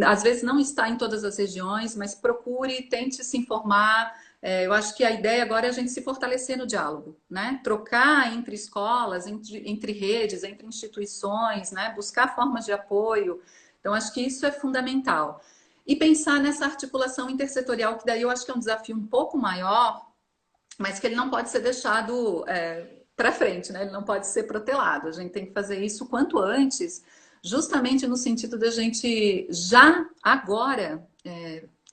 Às vezes não está em todas as regiões, mas procure, tente se informar. Eu acho que a ideia agora é a gente se fortalecer no diálogo, né? Trocar entre escolas, entre redes, entre instituições, né? Buscar formas de apoio. Então, acho que isso é fundamental. E pensar nessa articulação intersetorial, que daí eu acho que é um desafio um pouco maior, mas que ele não pode ser deixado para frente, né? Ele não pode ser protelado. A gente tem que fazer isso o quanto antes, justamente no sentido da gente já agora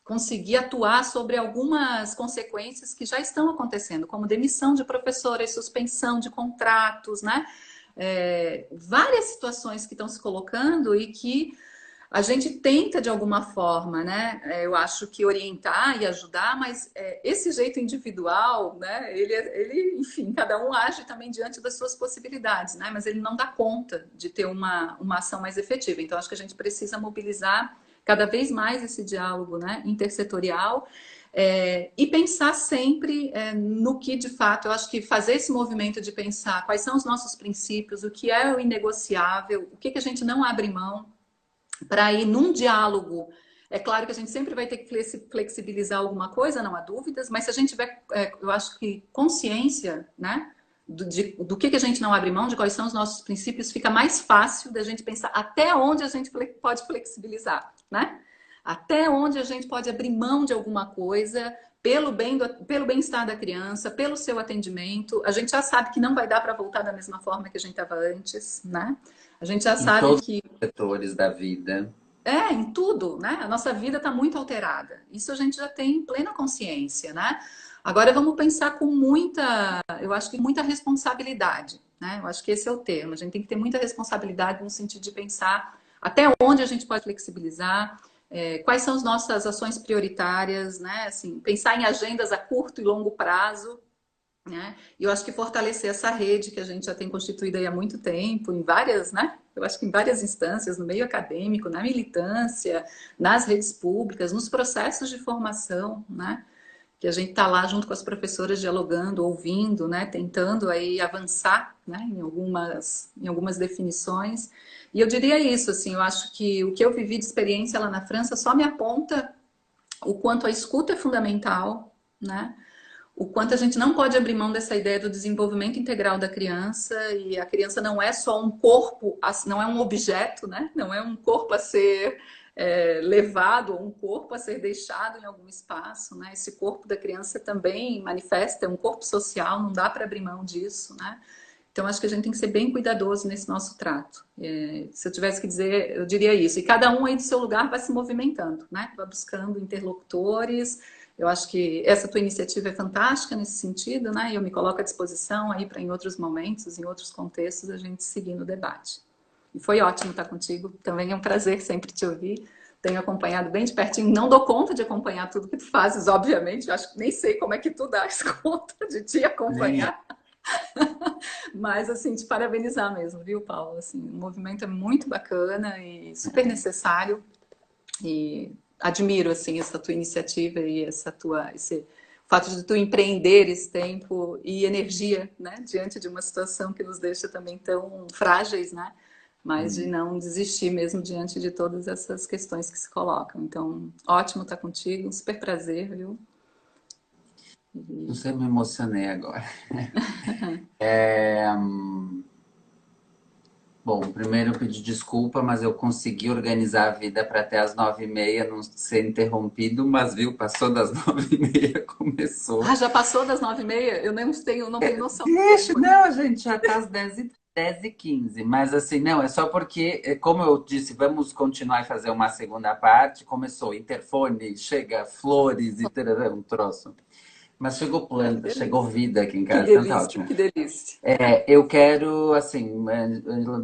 conseguir atuar sobre algumas consequências que já estão acontecendo, como demissão de professores, suspensão de contratos, né? Várias situações que estão se colocando e que a gente tenta de alguma forma, né? Eu acho que orientar e ajudar, mas esse jeito individual, né? Ele, enfim, cada um age também diante das suas possibilidades, né? Mas ele não dá conta de ter uma ação mais efetiva. Então, acho que a gente precisa mobilizar cada vez mais esse diálogo, né, intersetorial. E pensar sempre no que, de fato, eu acho que fazer esse movimento de pensar quais são os nossos princípios, o que é o inegociável, o que a gente não abre mão, para ir num diálogo. É claro que a gente sempre vai ter que flexibilizar alguma coisa, não há dúvidas, mas se a gente tiver, eu acho que consciência, né, do que a gente não abre mão, de quais são os nossos princípios, fica mais fácil da gente pensar até onde a gente pode flexibilizar, né? Até onde a gente pode abrir mão de alguma coisa pelo bem-estar da criança, pelo seu atendimento. A gente já sabe que não vai dar para voltar da mesma forma que a gente estava antes, né? A gente já Em sabe todos que os setores da vida. Em tudo, né? A nossa vida está muito alterada. Isso a gente já tem plena consciência, né? Agora vamos pensar com muita, eu acho que muita responsabilidade, né? Eu acho que esse é o termo. A gente tem que ter muita responsabilidade no sentido de pensar até onde a gente pode flexibilizar, quais são as nossas ações prioritárias, né? Assim, pensar em agendas a curto e longo prazo, né? E eu acho que fortalecer essa rede que a gente já tem constituído aí há muito tempo, em várias, né? Eu acho que em várias instâncias, no meio acadêmico, na militância, nas redes públicas, nos processos de formação, né? Que a gente está lá junto com as professoras dialogando, ouvindo, né? Tentando aí avançar, né? Em algumas definições. E eu diria isso, assim, eu acho que o que eu vivi de experiência lá na França só me aponta o quanto a escuta é fundamental, né? O quanto a gente não pode abrir mão dessa ideia do desenvolvimento integral da criança, e a criança não é só um corpo, não é um objeto, né? Não é um corpo a ser levado, ou um corpo a ser deixado em algum espaço, né? Esse corpo da criança também manifesta, é um corpo social, não dá para abrir mão disso, né? Então, acho que a gente tem que ser bem cuidadoso nesse nosso trato. Se eu tivesse que dizer, eu diria isso. E cada um aí do seu lugar vai se movimentando, né? Vai buscando interlocutores. Eu acho que essa tua iniciativa é fantástica nesse sentido, né? E eu me coloco à disposição aí para em outros momentos, em outros contextos, a gente seguir no debate. E foi ótimo estar contigo. Também é um prazer sempre te ouvir. Tenho acompanhado bem de pertinho. Não dou conta de acompanhar tudo que tu fazes, obviamente. Eu acho que nem sei como é que tu dás conta de te Nem acompanhar. Mas, assim, te parabenizar mesmo, viu, Paulo? Assim, o movimento é muito bacana e super necessário. E admiro, assim, essa tua iniciativa e esse fato de tu empreender esse tempo e energia, né? Diante de uma situação que nos deixa também tão frágeis, né? Mas de não desistir mesmo diante de todas essas questões que se colocam. Então, ótimo estar contigo, um super prazer, viu? Não sei, me emocionei agora. É, bom, primeiro eu pedi desculpa, mas eu consegui organizar a vida para até as 9h30 não ser interrompido, mas viu, passou das 9h30, começou. Já passou das 9h30? Eu não tenho noção do Deixa, tempo aqui. não, a gente já tá às 10h15, mas assim, não, é só porque, como eu disse, vamos continuar e fazer uma segunda parte, começou interfone, chega flores e tarará, um troço. Mas chegou Ai, que planta, chegou delícia. vida aqui em Que casa, então tá delícia, ótimo. que delícia. Eu quero, assim,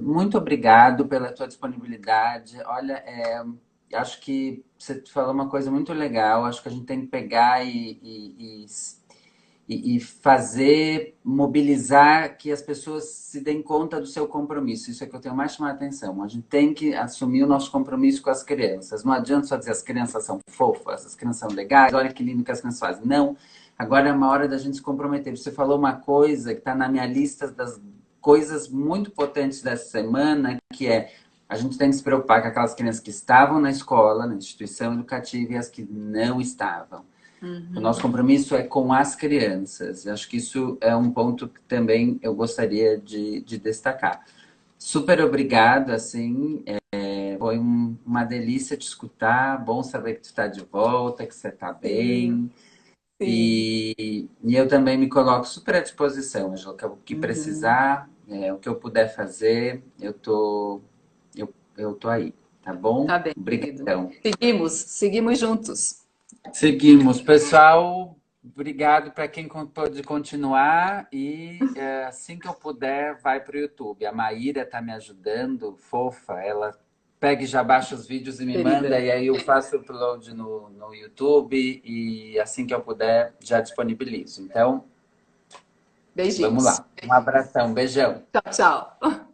muito obrigado pela tua disponibilidade. Olha, acho que você falou uma coisa muito legal. Acho que a gente tem que pegar e fazer, mobilizar que as pessoas se deem conta do seu compromisso. Isso é que eu tenho mais chamado a atenção. A gente tem que assumir o nosso compromisso com as crianças. Não adianta só dizer as crianças são fofas, as crianças são legais, olha que lindo que as crianças fazem. Não. Agora é uma hora da gente se comprometer. Você falou uma coisa que está na minha lista das coisas muito potentes dessa semana, que é a gente tem que se preocupar com aquelas crianças que estavam na escola, na instituição educativa, e as que não estavam. O nosso Uhum. compromisso é com as crianças. Eu acho que isso é um ponto que também eu gostaria de destacar. Super obrigado, assim, foi uma delícia te escutar, bom saber que tu está de volta, que você está Sim, bem. sim. E eu também me coloco super à disposição, Angélica. O que Uhum. precisar, o que eu puder fazer, eu tô aí, tá bom? Tá bem, querido. Obrigadão. Seguimos juntos. Seguimos, pessoal. Obrigado para quem pôde continuar e assim que eu puder, vai para o YouTube. A Maíra está me ajudando, fofa. Ela pega e já baixa os vídeos e me manda Querida. e aí eu faço o upload no YouTube e assim que eu puder já disponibilizo. Então, vamos Beijinhos. lá. Um abração, beijão. Tchau, tchau.